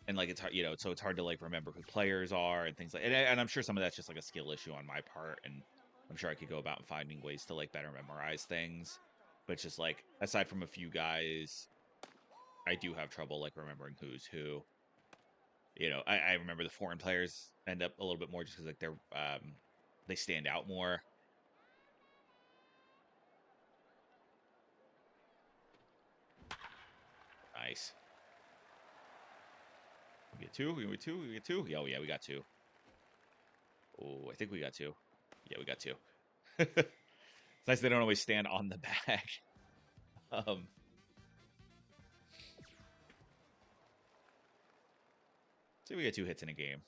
And like it's hard, so it's hard to like remember who players are and things like. And I'm sure some of that's just like a skill issue on my part, and I'm sure I could go about finding ways to like better memorize things. But it's just like aside from a few guys, I do have trouble like remembering who's who. I remember the foreign players end up a little bit more just because like they stand out more. Nice. We get 2. We get 2. We get 2. Oh yeah, we got 2. Oh, I think we got 2. Yeah, we got 2. It's nice they don't always stand on the back. So we get 2 hits in a game.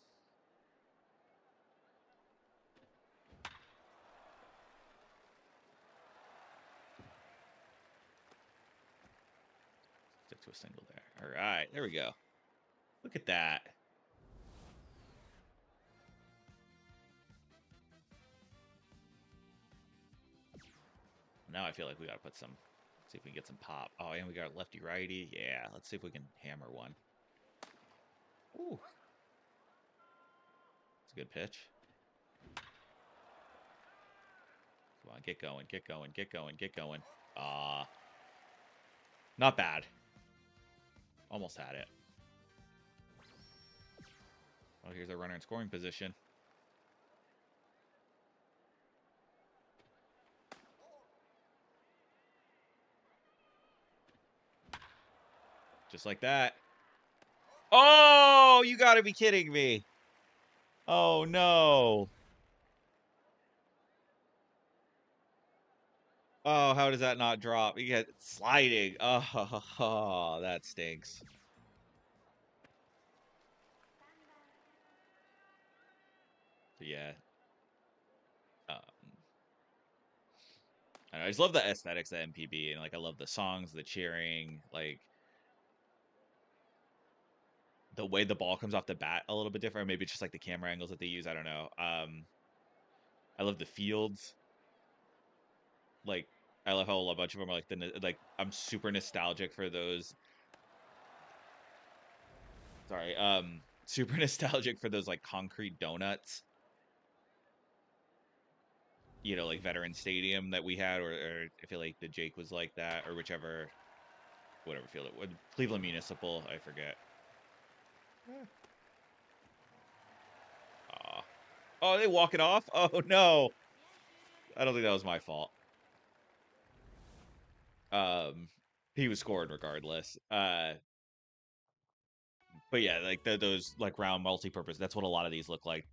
Stick to a single there. All right, there we go. Look at that. Now I feel like we got to put some, see if we can get some pop. Oh, and we got lefty righty. Yeah, let's see if we can hammer one. Ooh. It's a good pitch. Come on, get going, get going, get going, get going. Not bad. Almost had it. Oh, here's our runner in scoring position. Just like that. Oh, you gotta be kidding me. Oh, no. Oh, how does that not drop? You get sliding. Oh, that stinks. But yeah. I just love the aesthetics of MPB, and like I love the songs, the cheering, like the way the ball comes off the bat a little bit different. Maybe it's just like the camera angles that they use. I don't know. I love the fields. Like, I love how a bunch of them are like like I'm super nostalgic for those. Sorry, super nostalgic for those like concrete donuts. You know, like Veteran Stadium that we had, or I feel like the Jake was like that, or whichever, whatever field it was. Cleveland Municipal, I forget. Aw. Oh, they walk it off? Oh no. I don't think that was my fault. Um, he was scored regardless. But yeah, like those like round multi-purpose. That's what a lot of these look like.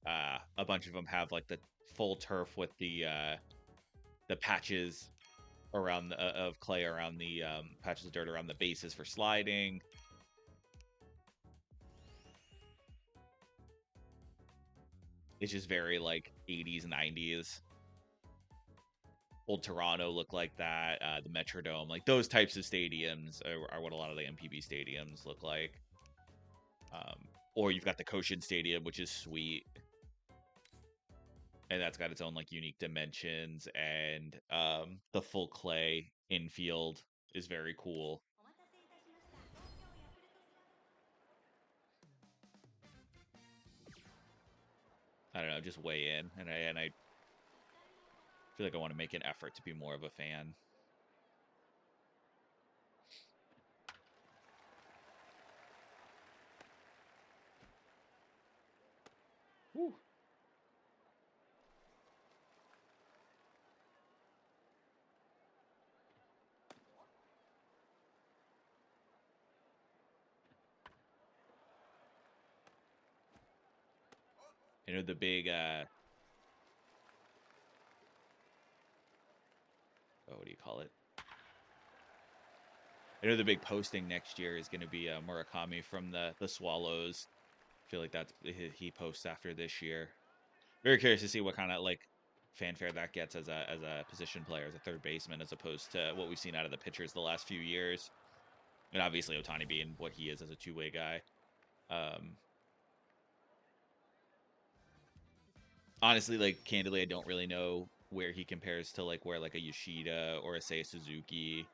A bunch of them have like the full turf with the patches around of clay around the patches of dirt around the bases for sliding. It's just very like 80s, 90s. Old Toronto looked like that. The Metrodome, like those types of stadiums are what a lot of the MPB stadiums look like. Or you've got the Koshin Stadium, which is sweet, and that's got its own like unique dimensions. And the full clay infield is very cool. I don't know, just weigh in, and I feel like I want to make an effort to be more of a fan. Whew. You know the big oh, what do you call it? I know the big posting next year is going to be Murakami from the Swallows. I feel like that's he posts after this year. Very curious to see what kind of like fanfare that gets as a position player, as a third baseman, as opposed to what we've seen out of the pitchers the last few years. And obviously Otani being what he is as a two-way guy. Um, Honestly, like candidly, I don't really know where he compares to like where like a Yoshida or a Seiya Suzuki,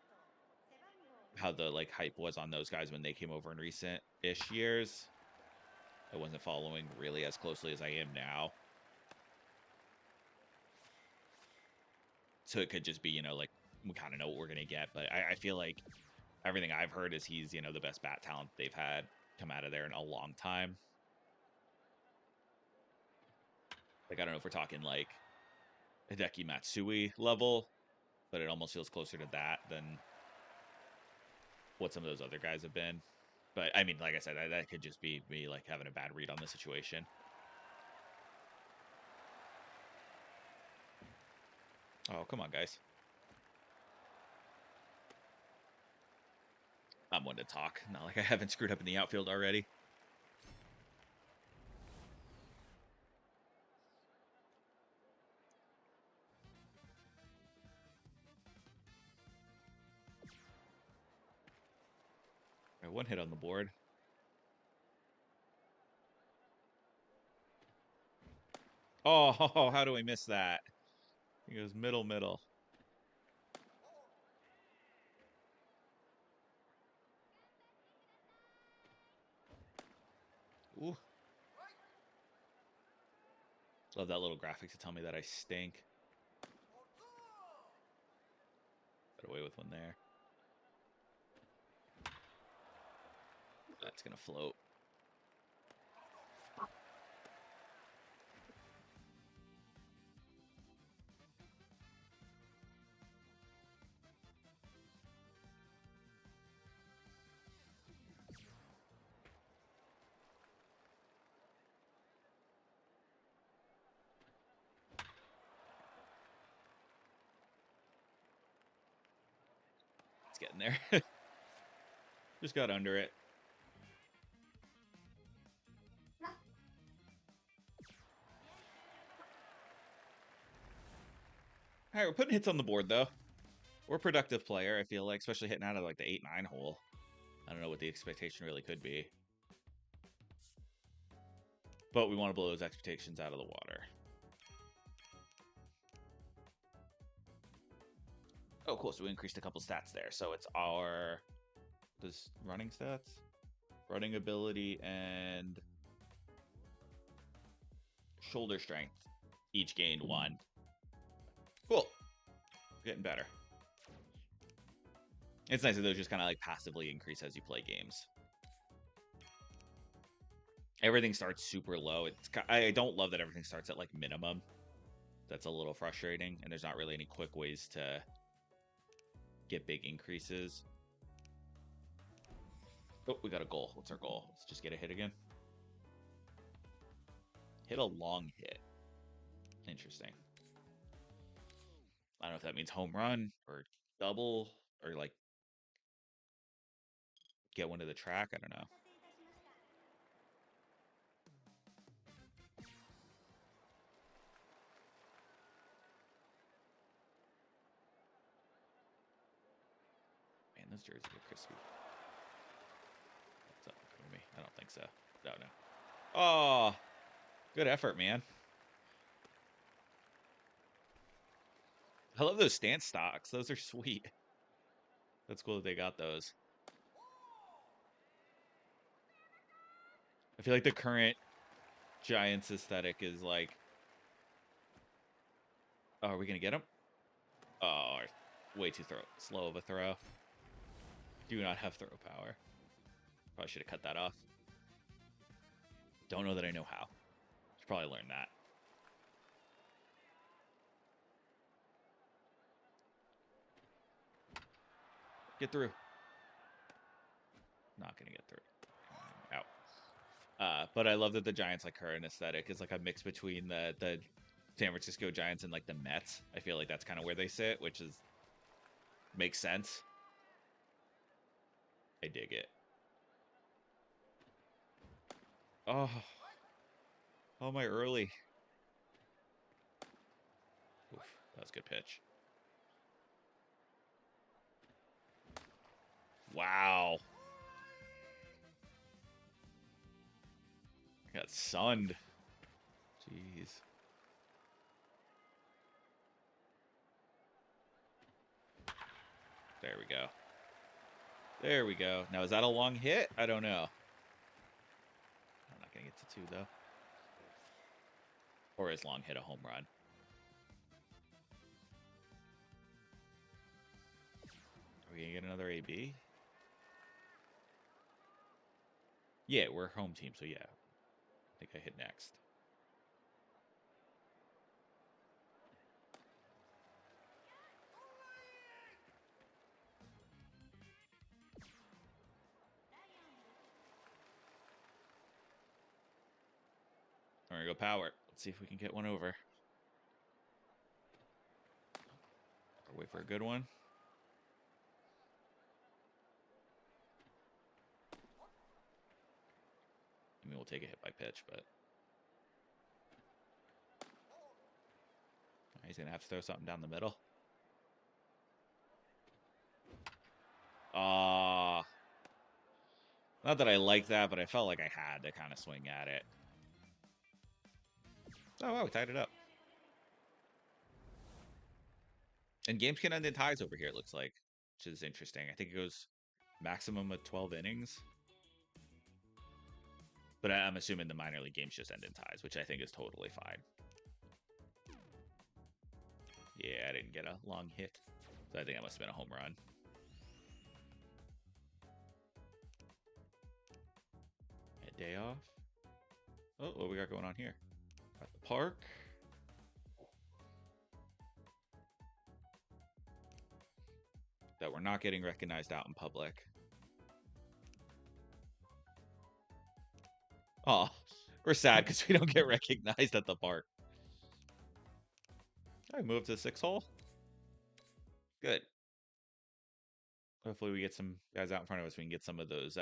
how the like hype was on those guys when they came over in recent-ish years. I wasn't following really as closely as I am now. So it could just be, you know, like we kind of know what we're going to get. But I feel like everything I've heard is he's, you know, the best bat talent they've had come out of there in a long time. Like, I don't know if we're talking like Hideki Matsui level, but it almost feels closer to that than what some of those other guys have been. But I mean, like I said, that could just be me like having a bad read on the situation. Oh, come on, guys. I'm one to talk. Not like I haven't screwed up in the outfield already. All right, one hit on the board. Oh, how do I miss that? He goes middle, middle. Ooh. Love that little graphic to tell me that I stink. Got away with one there. That's gonna float. It's getting there. Just got under it. All right, we're putting hits on the board though. We're a productive player, I feel like, especially hitting out of like the 8-9 hole. I don't know what the expectation really could be. but we want to blow those expectations out of the water. Oh, cool. So we increased a couple stats there. So it's our running stats, running ability, and shoulder strength each gained 1. Cool. Getting better. It's nice that those just kind of like passively increase as you play games. Everything starts super low. I don't love that everything starts at like minimum. That's a little frustrating, and there's not really any quick ways to get big increases. Oh, we got a goal. What's our goal? Let's just get a hit again. Hit a long hit. Interesting. I don't know if that means home run or double or like get one to the track. I don't know. Man, those jerseys are crispy. What's up with me? I don't think so. No, no. Oh, good effort, man. I love those stance stocks. Those are sweet. That's cool that they got those. I feel like the current Giants aesthetic is like... Oh, are we going to get him? Oh, way too slow of a throw. Do not have throw power. Probably should have cut that off. Don't know that I know how. Should probably learn that. Get through. Not going to get through. Out. But I love that the Giants' like current aesthetic is like a mix between the San Francisco Giants and like the Mets. I feel like that's kind of where they sit, which is makes sense. I dig it. Oh, how am I early? Oof, that was a good pitch. Wow. Got sunned. Jeez. There we go. There we go. Now, is that a long hit? I don't know. I'm not going to get to 2, though. Or is long hit a home run? Are we going to get another AB? Yeah, we're home team, so yeah. I think I hit next. We're going to go power. Let's see if we can get one over. Or wait for a good one. I mean, we'll take a hit by pitch, but... He's going to have to throw something down the middle. Not that I like that, but I felt like I had to kind of swing at it. Oh, wow, we tied it up. And games can end in ties over here, it looks like, which is interesting. I think it goes maximum of 12 innings. But I'm assuming the minor league games just end in ties, which I think is totally fine. Yeah, I didn't get a long hit. So I think that must have been a home run. A day off. Oh, what we got going on here? At the park. That we're not getting recognized out in public. Oh, we're sad because we don't get recognized at the park. I moved to the 6 hole. Good. Hopefully we get some guys out in front of us. We can get some of those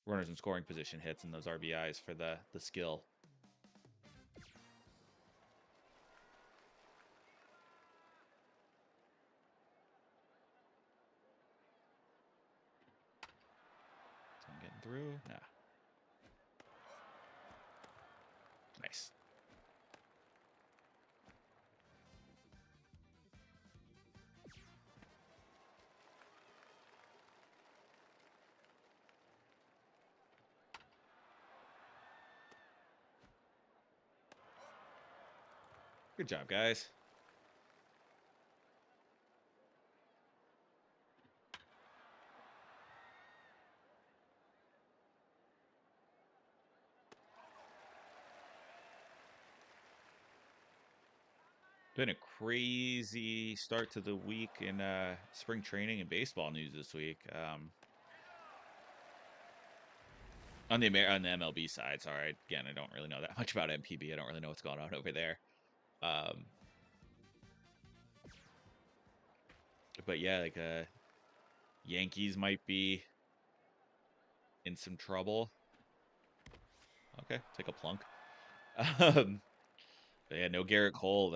runners in scoring position hits and those RBIs for the skill. So I'm getting through. Nah. Nice. Good job, guys. Been a crazy start to the week in spring training and baseball news this week. On the MLB side, sorry. Again, I don't really know that much about MPB. I don't really know what's going on over there. Um, but yeah, like Yankees might be in some trouble. Okay, take a plunk. Um, but yeah, no Garrett Cole.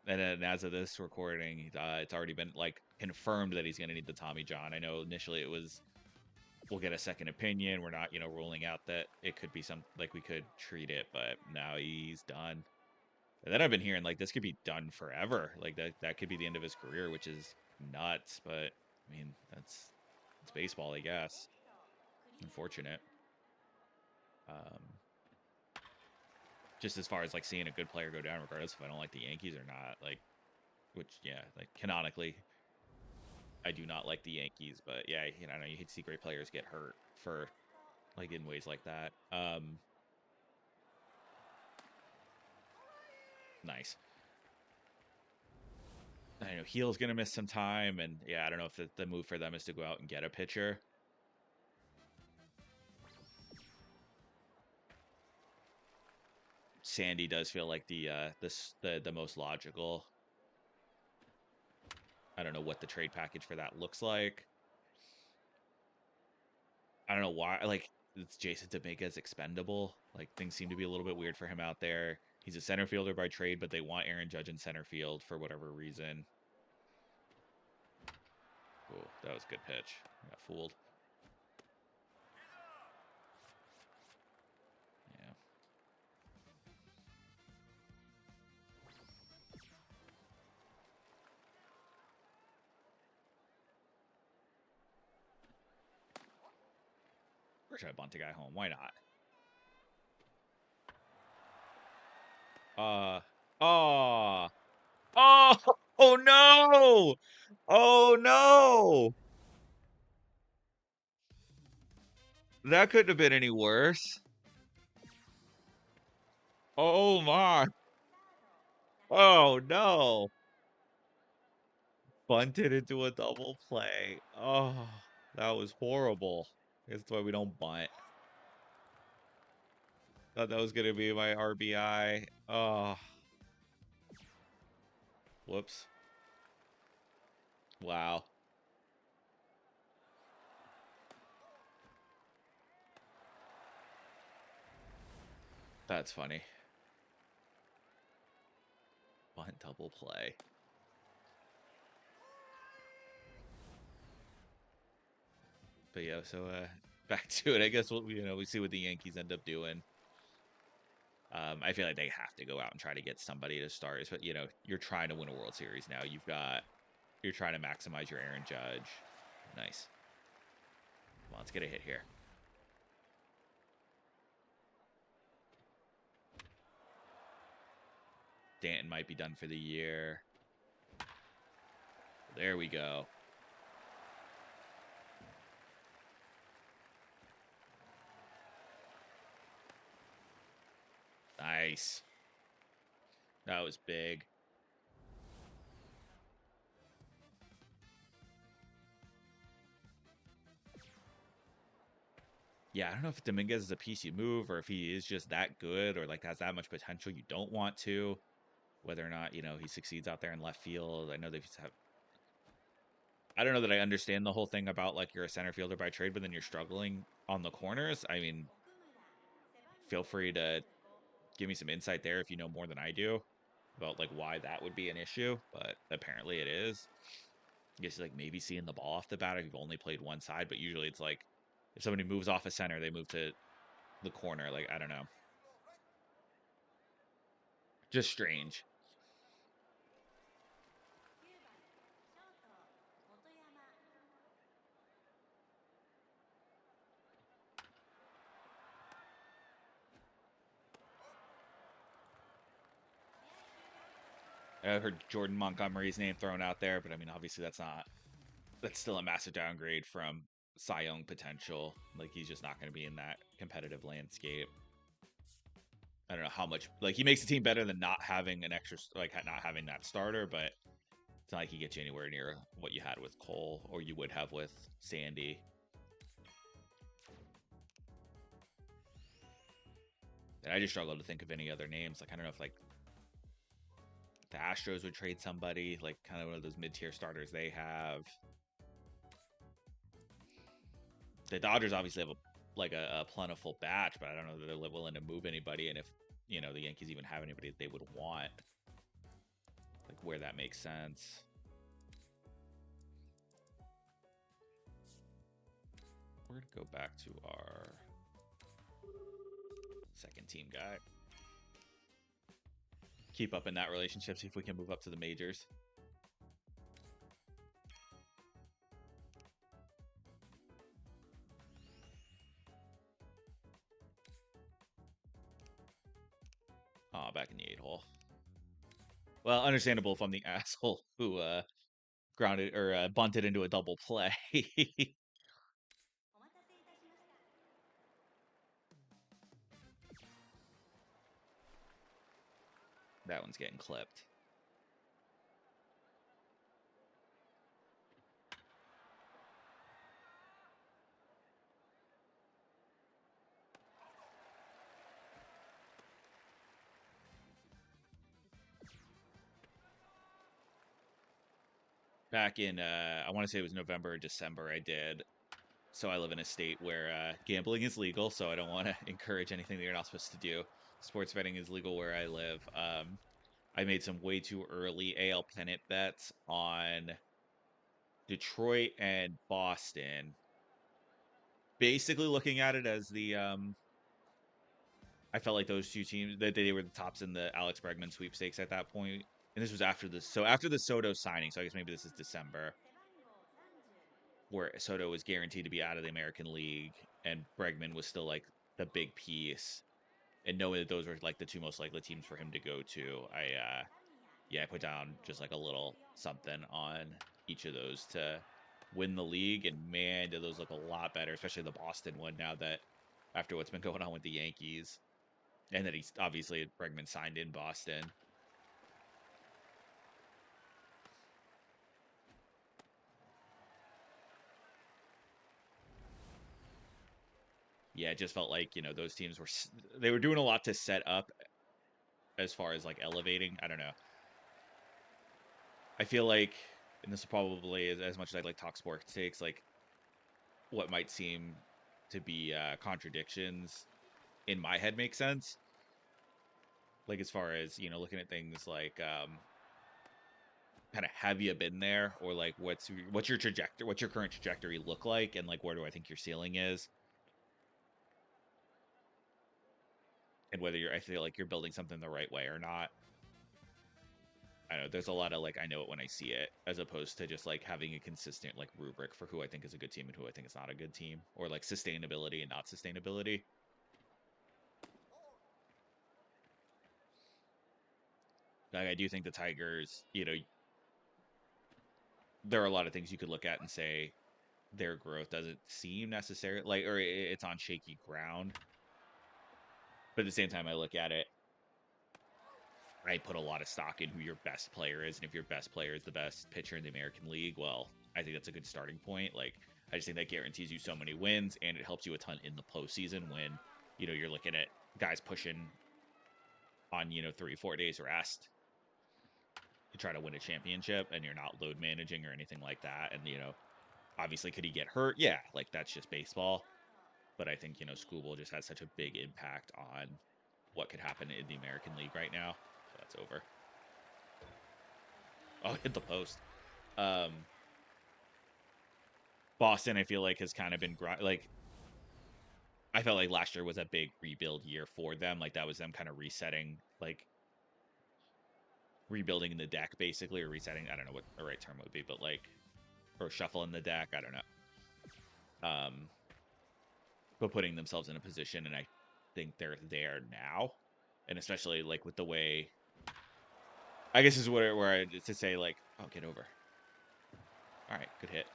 And as of this recording, it's already been like confirmed that he's going to need the Tommy John. I know initially it was we'll get a second opinion. We're not, ruling out that it could be some like we could treat it, but now he's done. And then I've been hearing like this could be done forever. Like that could be the end of his career, which is nuts. But I mean, it's baseball, I guess. Unfortunate. Um, just as far as like seeing a good player go down, regardless if I don't like the Yankees or not. Like, which yeah, like canonically, I do not like the Yankees. But yeah, I know you hate to see great players get hurt for like in ways like that. Nice. I know Heel's gonna miss some time, and yeah, I don't know if the move for them is to go out and get a pitcher. Sandy does feel like the most logical. I don't know what the trade package for that looks like. I don't know why. Like it's Jason Dominguez expendable. Like things seem to be a little bit weird for him out there. He's a center fielder by trade, but they want Aaron Judge in center field for whatever reason. Oh, that was a good pitch. I got fooled. Yeah. Or should I bunt a guy home? Why not? Oh, oh, oh no! Oh no! That couldn't have been any worse. Oh my! Oh no! Bunted into a double play. Oh, that was horrible. That's why we don't bunt. Thought that was gonna be my RBI. Oh, whoops. Wow. That's funny. Bunt double play. But yeah, so back to it. I guess we see what the Yankees end up doing. I feel like they have to go out and try to get somebody to start. But you're trying to win a World Series now. You're trying to maximize your Aaron Judge. Nice. Come on, let's get a hit here. Danton might be done for the year. There we go. Nice. That was big. Yeah, I don't know if Dominguez is a piece you move or if he is just that good or like has that much potential you don't want to. Whether or not, he succeeds out there in left field. I know they have. I don't know that I understand the whole thing about like you're a center fielder by trade, but then you're struggling on the corners. I mean, feel free to give me some insight there if you know more than I do about like why that would be an issue, but apparently it is. I guess like maybe seeing the ball off the bat if you've only played one side, but usually it's like if somebody moves off a center, they move to the corner. Like I don't know. Just strange. I heard Jordan Montgomery's name thrown out there, but I mean, obviously that's still a massive downgrade from Cy Young potential. Like, he's just not going to be in that competitive landscape. I don't know how much, like, he makes the team better than not having an extra, like, not having that starter, but it's not like he gets you anywhere near what you had with Cole or you would have with Sandy. And I just struggle to think of any other names. Like, I don't know if, like, the Astros would trade somebody, like, kind of one of those mid-tier starters they have. The Dodgers obviously have a plentiful batch, but I don't know that they're willing to move anybody, and if the Yankees even have anybody that they would want, like where that makes sense. We're gonna go back to our second team guy. Keep up in that relationship, see if we can move up to the majors. Oh, back in the 8-hole. Well, understandable if I'm the asshole who grounded or bunted into a double play. That one's getting clipped. Back in, I want to say it was November or December, I did. So I live in a state where gambling is legal, so I don't want to encourage anything that you're not supposed to do. Sports betting is legal where I live. I made some way too early AL pennant bets on Detroit and Boston. Basically looking at it as I felt like those two teams, that they were the tops in the Alex Bregman sweepstakes at that point. And this was after after the Soto signing, so I guess maybe this is December, where Soto was guaranteed to be out of the American League and Bregman was still like the big piece. And knowing that those were like the two most likely teams for him to go to, I put down just like a little something on each of those to win the league. And man, do those look a lot better, especially the Boston one now that after what's been going on with the Yankees. And that he's obviously Bregman signed in Boston. Yeah, it just felt like, those teams they were doing a lot to set up as far as like elevating. I don't know. I feel like, and this is probably as much as I'd like talk sports takes, like what might seem to be contradictions in my head make sense. Like as far as, looking at things like kind of have you been there, or like what's your trajectory, what's your current trajectory look like, and like where do I think your ceiling is, and whether I feel like you're building something the right way or not. I know there's a lot of like I know it when I see it, as opposed to just like having a consistent like rubric for who I think is a good team and who I think is not a good team, or like sustainability and not sustainability. Like I do think the Tigers, there are a lot of things you could look at and say their growth doesn't seem necessary, like, or it's on shaky ground. But at the same time, I look at it, I put a lot of stock in who your best player is, and if your best player is the best pitcher in the American League, well, I think that's a good starting point. Like, I just think that guarantees you so many wins, and it helps you a ton in the postseason when you're looking at guys pushing on 3-4 days rest to try to win a championship, and you're not load managing or anything like that. And obviously, could he get hurt? Yeah, like that's just baseball. But I think Skubal just has such a big impact on what could happen in the American League right now. So that's over. Oh, hit the post. Boston, I feel like, has kind of been like, I felt like last year was a big rebuild year for them. Like that was them kind of resetting like rebuilding the deck basically, or resetting. I don't know what the right term would be, but like, or shuffling the deck. I don't know. But putting themselves in a position, and I think they're there now, and especially like with the way. I guess is where I to say like, oh, get over. All right, good hit.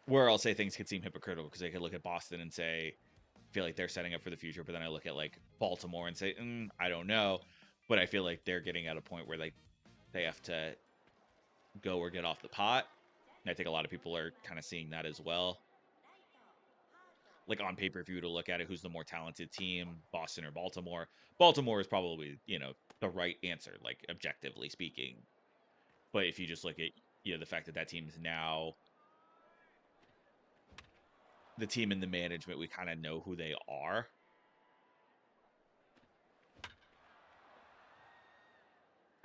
Where I'll say things could seem hypocritical because I could look at Boston and say, feel like they're setting up for the future, but then I look at like Baltimore and say, I don't know, but I feel like they're getting at a point where they have to go or get off the pot. And I think a lot of people are kind of seeing that as well. Like on paper, if you were to look at it, who's the more talented team, Boston or Baltimore? Baltimore is probably, the right answer, like objectively speaking. But if you just look at, the fact that team is now the team and the management, we kind of know who they are.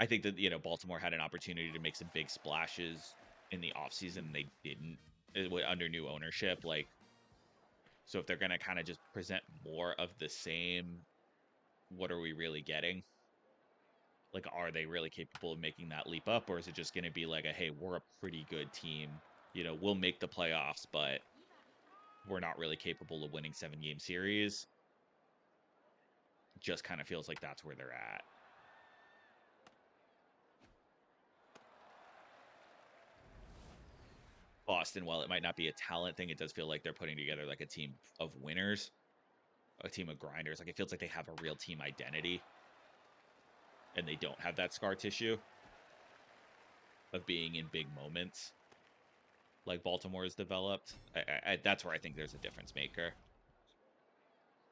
I think that, Baltimore had an opportunity to make some big splashes in the offseason, and they didn't under new ownership. Like, so if they're going to kind of just present more of the same, what are we really getting? Like, are they really capable of making that leap up? Or is it just going to be like hey, we're a pretty good team. We'll make the playoffs, but we're not really capable of winning 7-game series. Just kind of feels like that's where they're at. Boston, while it might not be a talent thing, it does feel like they're putting together like a team of winners, a team of grinders. Like, it feels like they have a real team identity, and they don't have that scar tissue of being in big moments like Baltimore has developed. That's where I think there's a difference maker.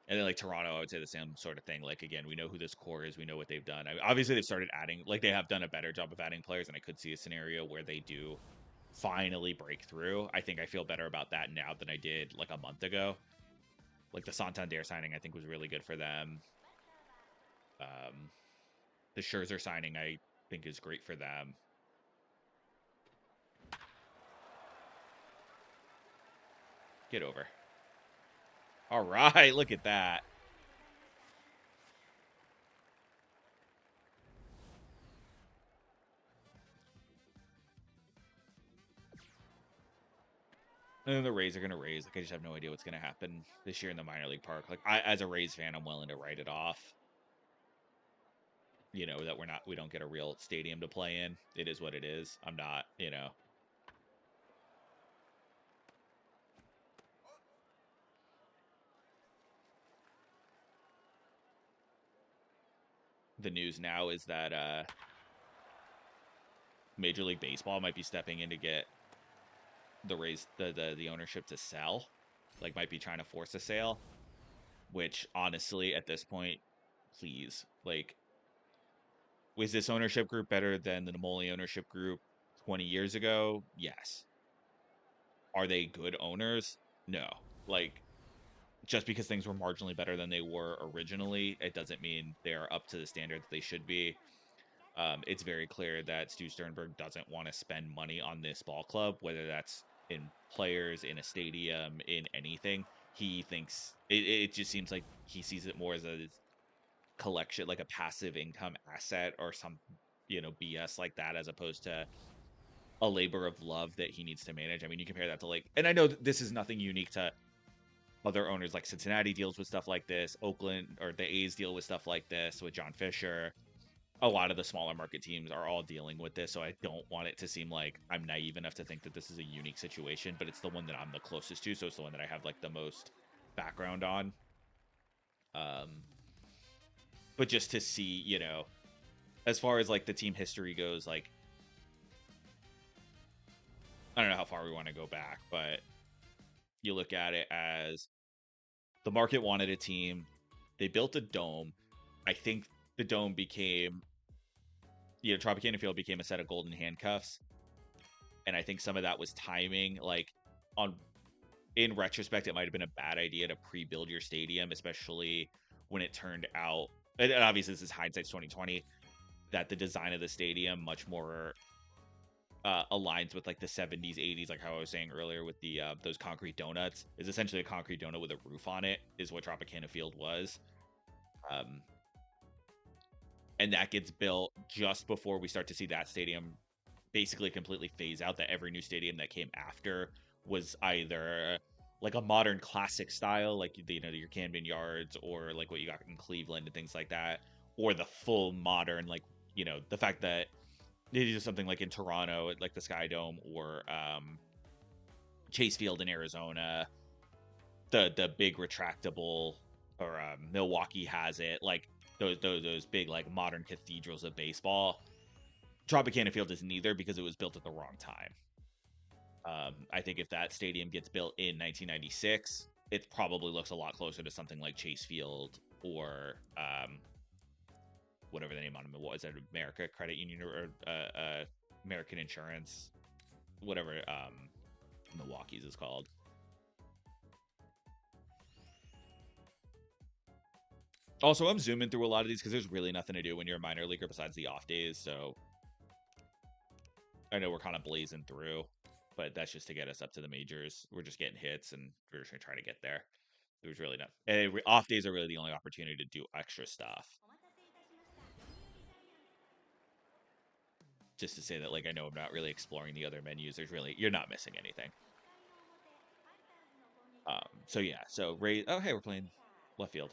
And then like Toronto, I would say the same sort of thing. Like, again, we know who this core is. We know what they've done. Obviously, they've started adding, like they have done a better job of adding players, and I could see a scenario where they do finally break through. I think I feel better about that now than I did like a month ago. Like the Santander signing, I think was really good for them. The Scherzer signing, I think, is great for them. Get over. All right, look at that. And then the Rays are going to raise. Like, I just have no idea what's going to happen this year in the minor league park. Like, as a Rays fan, I'm willing to write it off. That we don't get a real stadium to play in. It is what it is. I'm not, The news now is that Major League Baseball might be stepping in to get the Rays, the ownership to sell. Like, might be trying to force a sale. Which, honestly, at this point, please, like, was this ownership group better than the Namoli ownership group 20 years ago? Yes. Are they good owners? No. Like, just because things were marginally better than they were originally, it doesn't mean they're up to the standard that they should be. It's very clear that Stu Sternberg doesn't want to spend money on this ball club, whether that's in players, in a stadium, in anything. He thinks it just seems like he sees it more as a collection, like a passive income asset or some, BS like that, as opposed to a labor of love that he needs to manage. I mean, you compare that to like, and I know this is nothing unique to other owners, like Cincinnati deals with stuff like this, Oakland or the A's deal with stuff like this with John Fisher. A lot of the smaller market teams are all dealing with this, so I don't want it to seem like I'm naive enough to think that this is a unique situation, but it's the one that I'm the closest to, so it's the one that I have like the most background on. But just to see, as far as like the team history goes, like, I don't know how far we want to go back, but you look at it as the market wanted a team. They built a dome. I think the dome became, Tropicana Field became a set of golden handcuffs. And I think some of that was timing. Like, in retrospect, it might have been a bad idea to pre-build your stadium, especially when it turned out, and obviously this is hindsight's 2020, that the design of the stadium much more aligns with like the 70s, 80s, like how I was saying earlier with the those concrete donuts. Is essentially a concrete donut with a roof on it, is what Tropicana Field was. and that gets built just before we start to see that stadium basically completely phase out. That every new stadium that came after was either like a modern classic style, like your Camden Yards, or like what you got in Cleveland and things like that, or the full modern, like the fact that they do something like in Toronto, like the Sky Dome, or Chase Field in Arizona, the big retractable, or Milwaukee has it, like those big like modern cathedrals of baseball. Tropicana Field is neither because it was built at the wrong time. I think if that stadium gets built in 1996, it probably looks a lot closer to something like Chase Field, or whatever the name on it was, that America Credit Union, or American Insurance, whatever Milwaukee's is called. Also, I'm zooming through a lot of these because there's really nothing to do when you're a minor leaguer besides the off days. So I know we're kind of blazing through, but that's just to get us up to the majors. We're just getting hits, and we're just gonna try to get there. There's really not. Off days are really the only opportunity to do extra stuff. Just to say that, like, I know I'm not really exploring the other menus. You're not missing anything. So yeah, so Ray. Oh, hey, we're playing left field.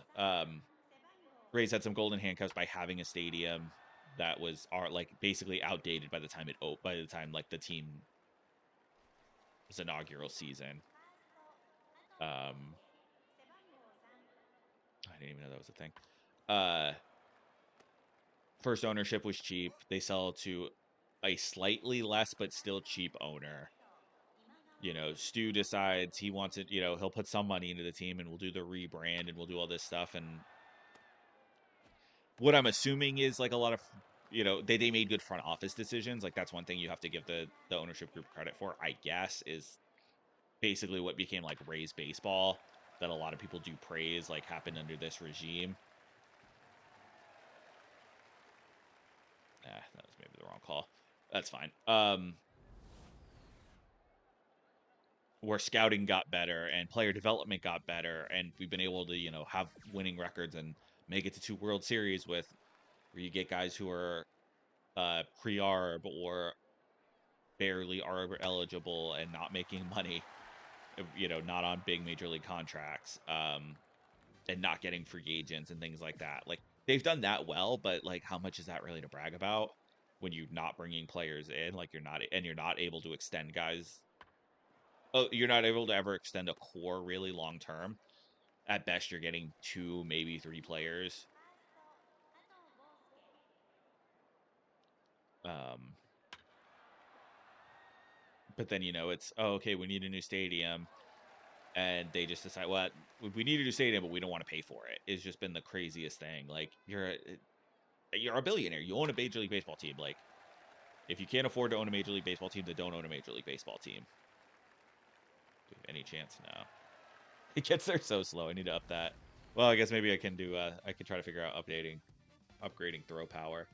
Rays had some golden handcuffs by having a stadium that was like basically outdated by the time like the team's inaugural season. I didn't even know that was a thing. First ownership was cheap. They sell to a slightly less but still cheap owner. Stu decides he wants it. He'll put some money into the team, and we'll do the rebrand, and we'll do all this stuff. And what I'm assuming is like a lot of they made good front office decisions. Like, that's one thing you have to give the ownership group credit for, I guess, is basically what became like Rays baseball, that a lot of people do praise, like, happened under this regime. That was maybe the wrong call. That's fine. Where scouting got better and player development got better, and we've been able to have winning records and make it to 2 World Series where you get guys who are pre-arb or barely arb eligible and not making money, not on big major league contracts, and not getting free agents and things like that. Like, they've done that well, but like, how much is that really to brag about when you're not bringing players in? Like, you're not able to extend guys. Oh, you're not able to ever extend a core really long term. At best, you're getting 2, maybe 3 players. But then it's, oh, okay, we need a new stadium, and they just decide, well, we need a new stadium, but we don't want to pay for it. It's just been the craziest thing. Like, you're a billionaire. You own a Major League Baseball team. Like, if you can't afford to own a Major League Baseball team, then don't own a Major League Baseball team. Any chance? No. It gets there so slow. I need to up that. Well, I guess maybe I can do. I can try to figure out upgrading throw power,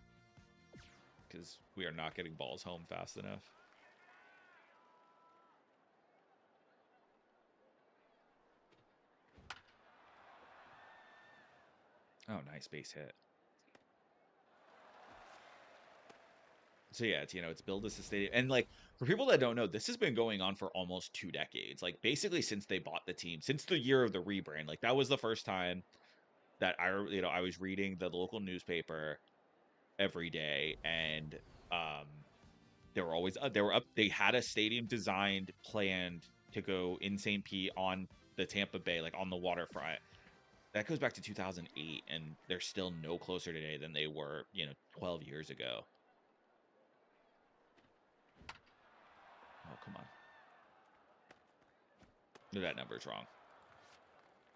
because we are not getting balls home fast enough. Oh, nice base hit. So yeah, it's build us a stadium, and like, for people that don't know, this has been going on for almost 2 decades. Like, basically since they bought the team, since the year of the rebrand. Like, that was the first time that I was reading the local newspaper every day, and they were always they were up. They had a stadium designed, planned to go in St. Pete on the Tampa Bay, like on the waterfront. That goes back to 2008, and they're still no closer today than they were 12 years ago. Oh, come on. No, that number's wrong.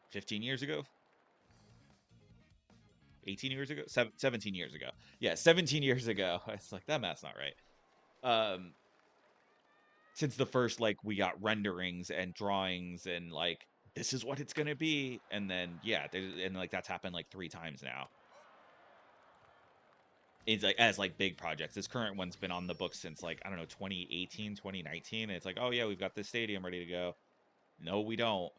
15 years ago? 18 years ago? 17 years ago. Yeah, 17 years ago. It's like, that math's not right. Since the first, like, we got renderings and drawings and like, this is what it's gonna be, and then yeah, and like, that's happened like 3 times now. It's like, as like big projects. This current one's been on the books since, like, I don't know, 2018, 2019. And it's like, oh yeah, we've got this stadium ready to go. No, we don't.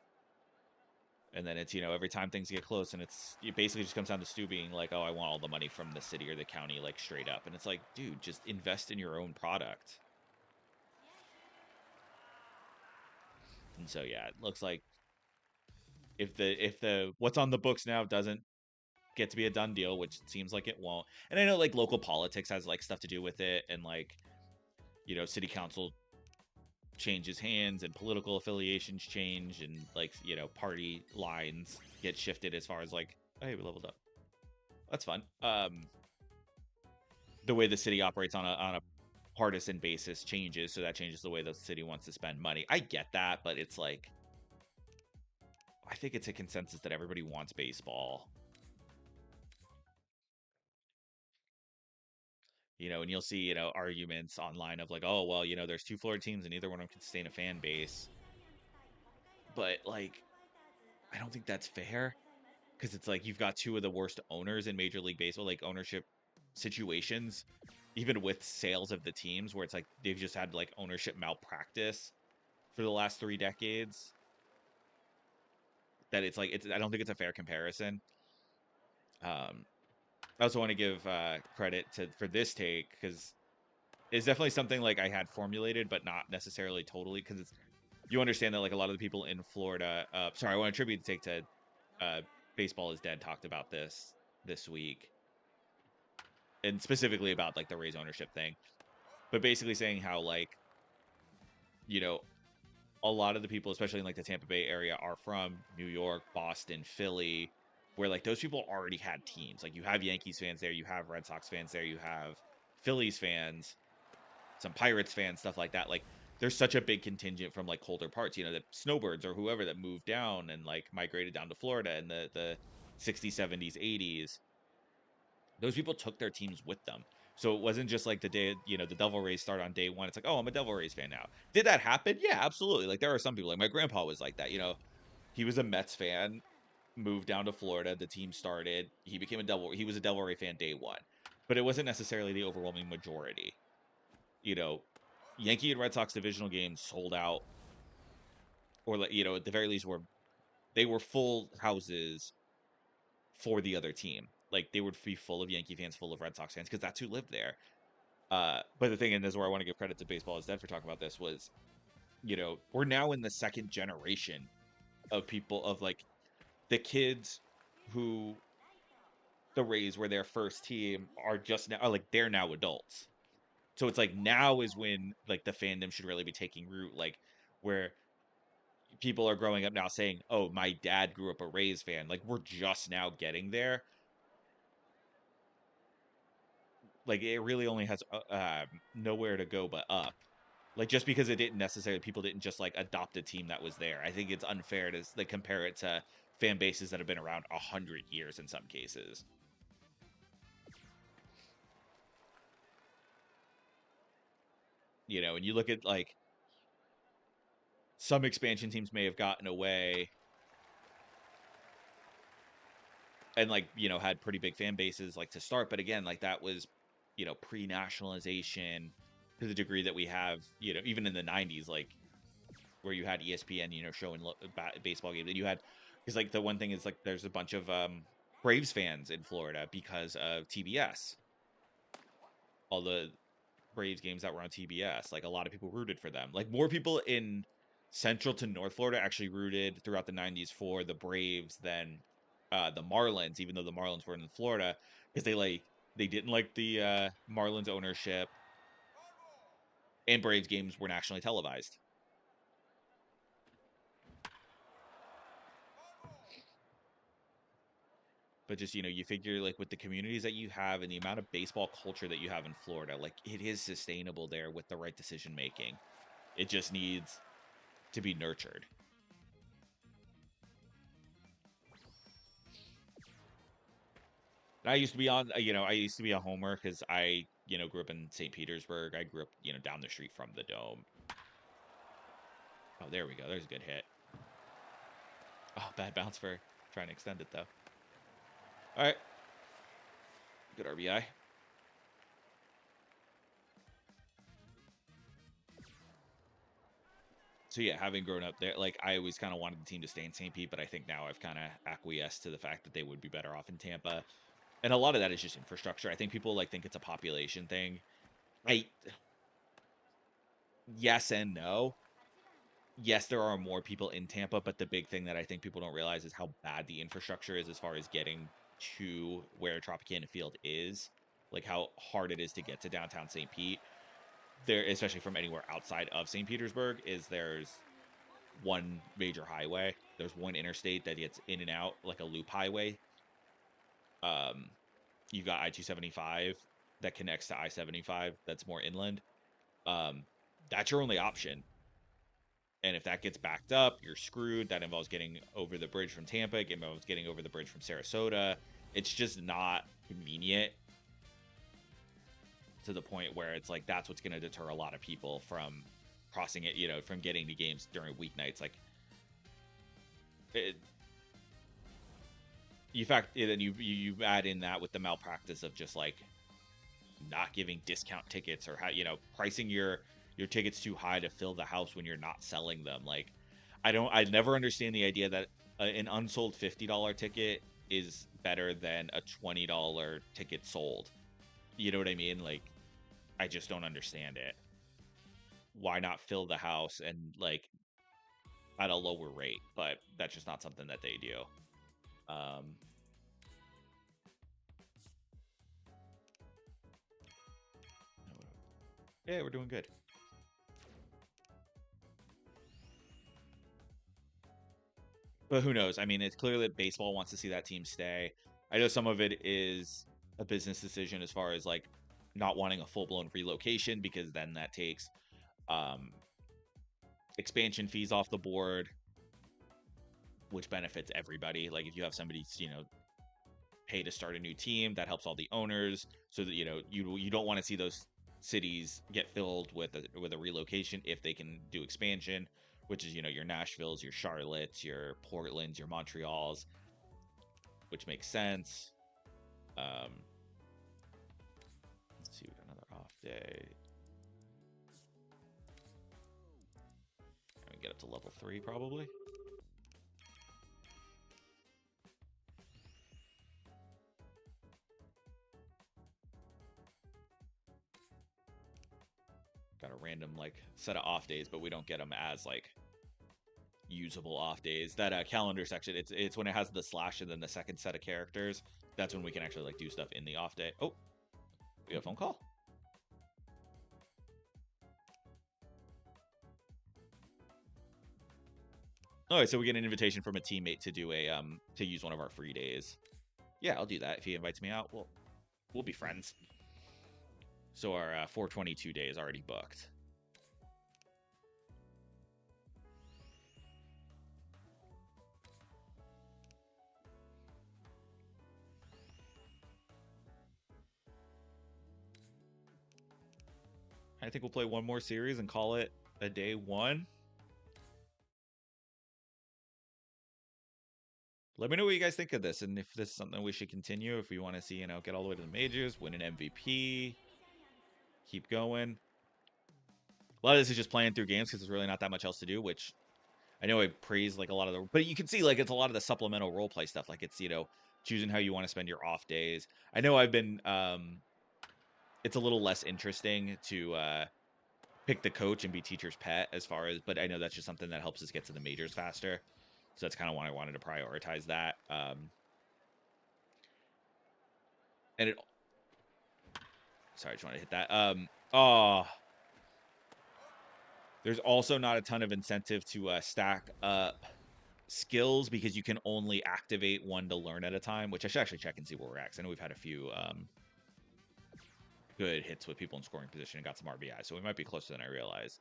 And then it's, every time things get close, and it basically just comes down to Stu being like, oh, I want all the money from the city or the county, like straight up. And it's like, dude, just invest in your own product. And so, yeah, it looks like if the what's on the books now doesn't get to be a done deal, which it seems like it won't. And I know like local politics has like stuff to do with it, and like, city council changes hands and political affiliations change, and like, party lines get shifted as far as like, oh, hey, we leveled up. That's fun. The way the city operates on a partisan basis changes, so that changes the way the city wants to spend money. I get that, but it's like, I think it's a consensus that everybody wants baseball. And you'll see, arguments online of like, oh, well, there's two Florida teams and neither one of them can sustain a fan base. But like, I don't think that's fair, because it's like you've got two of the worst owners in Major League Baseball, like ownership situations, even with sales of the teams, where it's like they've just had like ownership malpractice for the last 3 decades. That it's like, I don't think it's a fair comparison. I also want to give credit for this take, because it's definitely something like I had formulated, but not necessarily totally, because you understand that like a lot of the people in Florida. Sorry, I want to attribute the take to Baseball is Dead talked about this week, and specifically about like the Rays ownership thing, but basically saying how like, you know a lot of the people, especially in like the Tampa Bay area, are from New York, Boston, Philly, where like those people already had teams. Like you have Yankees fans there, you have Red Sox fans there, you have Phillies fans, some Pirates fans, stuff like that. Like there's such a big contingent from like colder parts, the snowbirds or whoever that moved down and like migrated down to Florida in the 60s, 70s, 80s. Those people took their teams with them. So it wasn't just like the day, the Devil Rays start on day one. It's like, oh, I'm a Devil Rays fan now. Did that happen? Yeah, absolutely. Like there are some people, like my grandpa was like that. He was a Mets fan, moved down to Florida. The team started. He was a Devil Ray fan day one, but it wasn't necessarily the overwhelming majority. You know, Yankee and Red Sox divisional games sold out, or like, at the very least they were full houses for the other team. Like they would be full of Yankee fans, full of Red Sox fans, because that's who lived there. But the thing, and this is where I want to give credit to Baseball is Dead for talking about this, was, we're now in the second generation of people, of like the kids who the Rays were their first team are just now, are like they're now adults. So it's like now is when like the fandom should really be taking root, like where people are growing up now saying, "Oh, my dad grew up a Rays fan." Like we're just now getting there. Like it really only has nowhere to go but up. Like just because it didn't necessarily, people didn't just like adopt a team that was there. I think it's unfair to like compare it to fan bases that have been around 100 years in some cases. And you look at like some expansion teams may have gotten away and like, had pretty big fan bases like to start, but again, like that was, pre-nationalization to the degree that we have, even in the 90s, like where you had ESPN, showing baseball games, and you had, because like the one thing is like there's a bunch of Braves fans in Florida because of TBS. All the Braves games that were on TBS, like a lot of people rooted for them. Like more people in Central to North Florida actually rooted throughout the 90s for the Braves than the Marlins, even though the Marlins were in Florida, because they didn't like the Marlins ownership, and Braves games were nationally televised. But just, you figure like with the communities that you have and the amount of baseball culture that you have in Florida, like it is sustainable there with the right decision making. It just needs to be nurtured. And I used to be I used to be a homer because I, grew up in St. Petersburg. I grew up, down the street from the Dome. Oh, there we go. There's a good hit. Oh, bad bounce for trying to extend it though. All right. Good RBI. So yeah, having grown up there, like I always kind of wanted the team to stay in St. Pete, but I think now I've kind of acquiesced to the fact that they would be better off in Tampa. And a lot of that is just infrastructure. I think people like think it's a population thing. I Yes and no. Yes, there are more people in Tampa, but the big thing that I think people don't realize is how bad the infrastructure is as far as getting to where Tropicana Field is. Like how hard it is to get to downtown St. Pete. There, especially from anywhere outside of St. Petersburg, is there's one major highway. There's one interstate that gets in and out like a loop highway. Um, you got I-275 that connects to I-75 that's more inland. Um, that's your only option. And if that gets backed up, you're screwed. That involves getting over the bridge from Tampa. It involves getting over the bridge from Sarasota. It's just not convenient to the point where it's like that's what's going to deter a lot of people from crossing it, from getting to games during weeknights. Like, then you add in that with the malpractice of just like not giving discount tickets or how pricing your tickets too high to fill the house when you're not selling them. Like, I never understand the idea that an unsold $50 ticket is better than a $20 ticket sold. You know what I mean? Like, I just don't understand it. Why not fill the house and like at a lower rate? But that's just not something that they do. Yeah, we're doing good. But who knows? I mean, it's clear that baseball wants to see that team stay. I know some of it is a business decision as far as like not wanting a full-blown relocation, because then that takes expansion fees off the board, which benefits everybody. Like if you have somebody, pay to start a new team, that helps all the owners, so that you don't want to see those cities get filled with a relocation if they can do expansion, which is your Nashvilles, your Charlottes, your Portlands, your Montreals, which makes sense. Let's see, we got another off day. And we get up to level 3 probably. Got a random like set of off days, but we don't get them as like usable off days. That calendar section, it's when it has the slash and then the second set of characters. That's when we can actually like do stuff in the off day. Oh, we have a phone call. All right, so we get an invitation from a teammate to do to use one of our free days. Yeah, I'll do that if he invites me out. We'll be friends. So our 422 day is already booked. I think we'll play one more series and call it a day 1. Let me know what you guys think of this, and if this is something we should continue, if we want to see, get all the way to the majors, win an MVP, keep going. A lot of this is just playing through games because there's really not that much else to do, which I know I praise like a lot of the, but you can see like it's a lot of the supplemental role play stuff. Like it's, choosing how you want to spend your off days. I know I've been, it's a little less interesting to pick the coach and be teacher's pet as far as, but I know that's just something that helps us get to the majors faster. So that's kind of why I wanted to prioritize that. And it, sorry, I just want to hit that. There's also not a ton of incentive to stack up skills because you can only activate one to learn at a time, which I should actually check and see where we're at. 'Cause I know we've had a few good hits with people in scoring position and got some RBI, so we might be closer than I realize.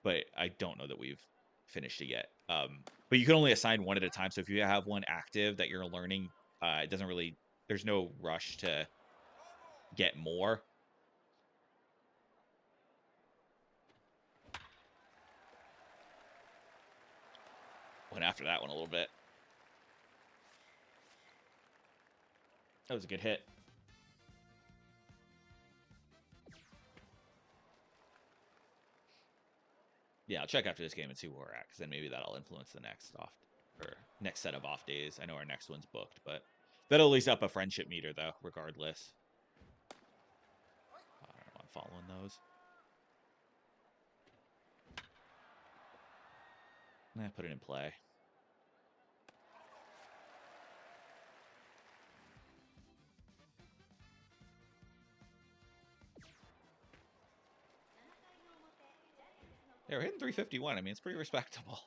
But I don't know that we've finished it yet. But you can only assign one at a time. So if you have one active that you're learning, it doesn't really, there's no rush to get more. Went after that one a little bit. That was a good hit. Yeah, I'll check after this game and see where we're at, because then maybe that'll influence the next next set of off days. I know our next one's booked, but that'll at least up a friendship meter, though, regardless. I don't know, I'm following those. Put it in play. Yeah, we're hitting 351. I mean, it's pretty respectable.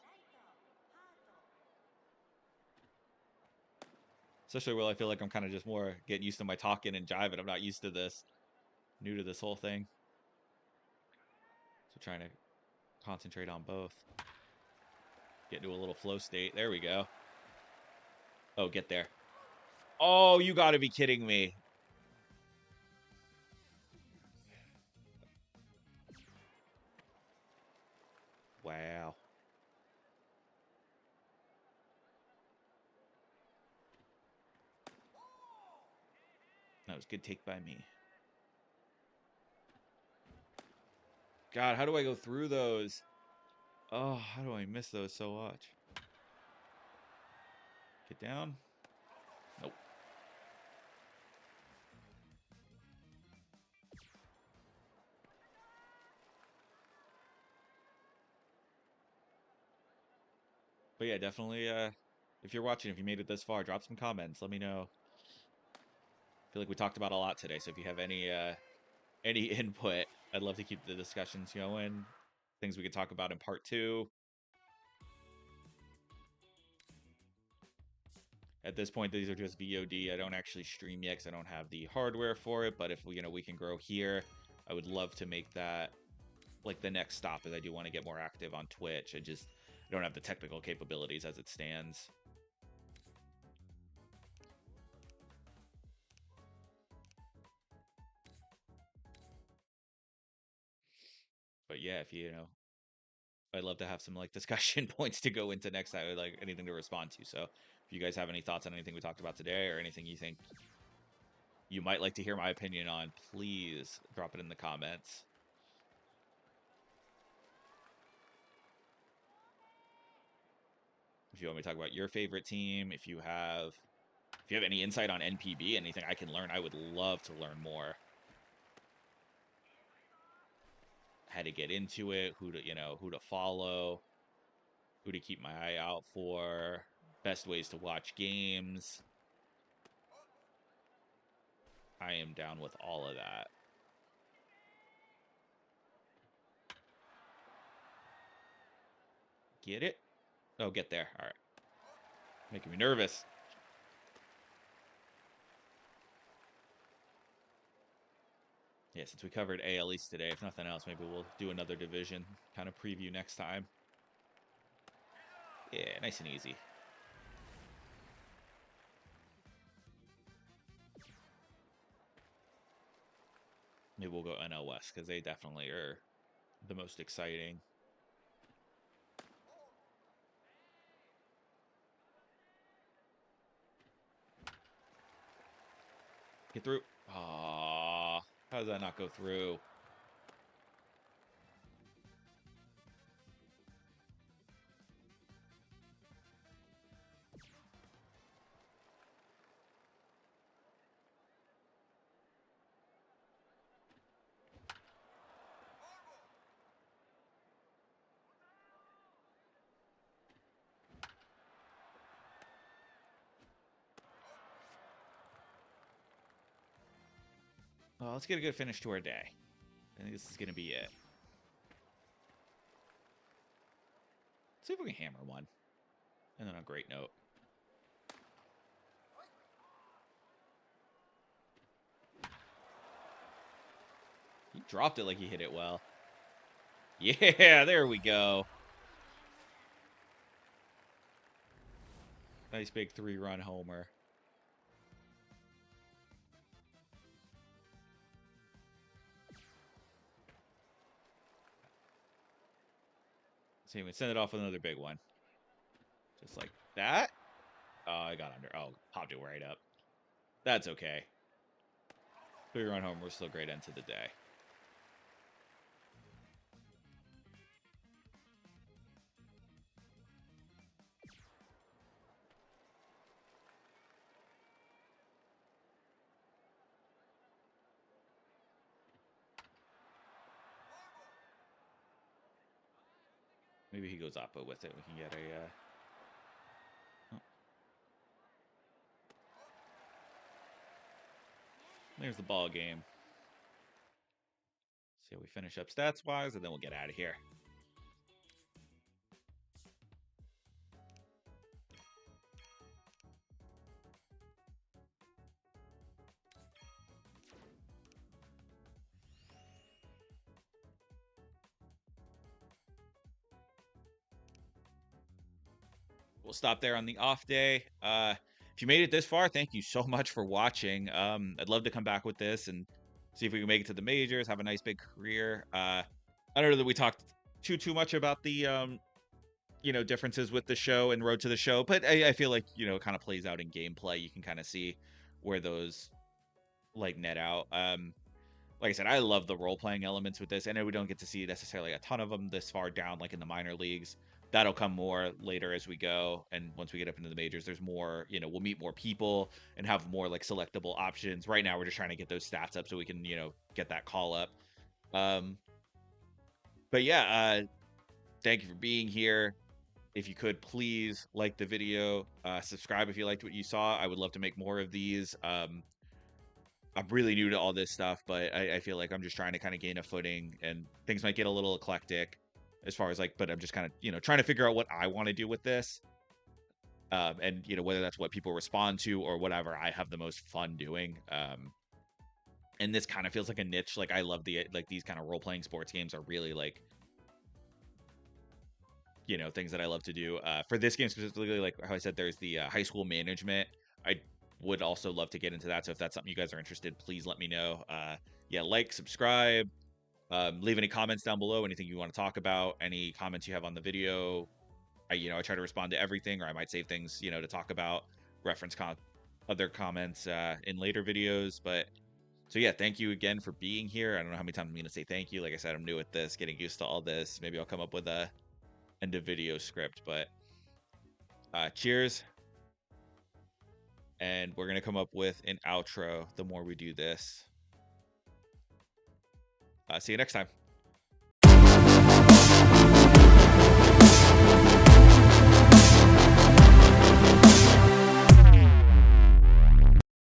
Especially while I feel like I'm kind of just more getting used to my talking and jiving. I'm not used to this. New to this whole thing. So trying to concentrate on both. Get into a little flow state. There we go. Oh, get there. Oh, you gotta be kidding me. Wow. That was a good take by me. God, how do I go through those? Oh, how do I miss those so much? Get down. Nope. But yeah, definitely, if you're watching, if you made it this far, drop some comments. Let me know. I feel like we talked about a lot today, so if you have any input, I'd love to keep the discussions going. Things we could talk about in part 2. At this point, these are just VOD. I don't actually stream yet because I don't have the hardware for it. But if we can grow here, I would love to make that like the next stop. As I do want to get more active on Twitch. I don't have the technical capabilities as it stands. But yeah, if I'd love to have some like discussion points to go into next time, like anything to respond to. So if you guys have any thoughts on anything we talked about today or anything you think you might like to hear my opinion on, please drop it in the comments. If you want me to talk about your favorite team, if you have any insight on NPB, anything I can learn, I would love to learn more. How to get into it, who to follow, who to keep my eye out for, best ways to watch games. I am down with all of that. Get it? Oh, get there. All right. Making me nervous. Yeah, since we covered AL East today, if nothing else, maybe we'll do another division kind of preview next time. Yeah, nice and easy. Maybe we'll go NL West because they definitely are the most exciting. Get through. Aww. How does that not go through? Well, let's get a good finish to our day. I think this is going to be it. Let's see if we can hammer one. And then a great note. He dropped it like he hit it well. Yeah, there we go. Nice big 3-run homer. See, we send it off with another big one. Just like that. Oh, I got under. Oh, popped it right up. That's okay. 3-run homer was still a great end to the day. Maybe he goes Oppo with it. We can get a... oh. There's the ball game. See how we finish up stats-wise, and then we'll get out of here. We'll stop there on the off day. If you made it this far, thank you so much for watching. I'd love to come back with this and see if we can make it to the majors, have a nice big career. I don't know that we talked too much about the differences with the show and Road to the Show, but I feel like it kind of plays out in gameplay. You can kind of see where those like net out. Like I said, I love the role-playing elements with this. I know we don't get to see necessarily a ton of them this far down, like in the minor leagues. That'll come more later as we go, and once we get up into the majors, there's more. We'll meet more people and have more like selectable options. Right now, we're just trying to get those stats up so we can get that call up. But yeah, thank you for being here. If you could please like the video, subscribe if you liked what you saw. I would love to make more of these. I'm really new to all this stuff, but I feel like I'm just trying to kind of gain a footing, and things might get a little eclectic as far as but I'm just kind of, trying to figure out what I want to do with this. And, whether that's what people respond to or whatever I have the most fun doing. And this kind of feels like a niche. Like I love these kind of role-playing sports games are really things that I love to do. For this game specifically, like how I said, there's the high school management. I would also love to get into that. So if that's something you guys are interested, please let me know. Yeah, like, subscribe, leave any comments down below, anything you want to talk about, any comments you have on the video. I try to respond to everything, or I might save things, to talk about, reference other comments in later videos. But so yeah, thank you again for being here. I don't know how many times I'm going to say thank you. Like I said, I'm new at this, getting used to all this. Maybe I'll come up with a end of video script, but cheers. And we're going to come up with an outro the more we do this. See you next time.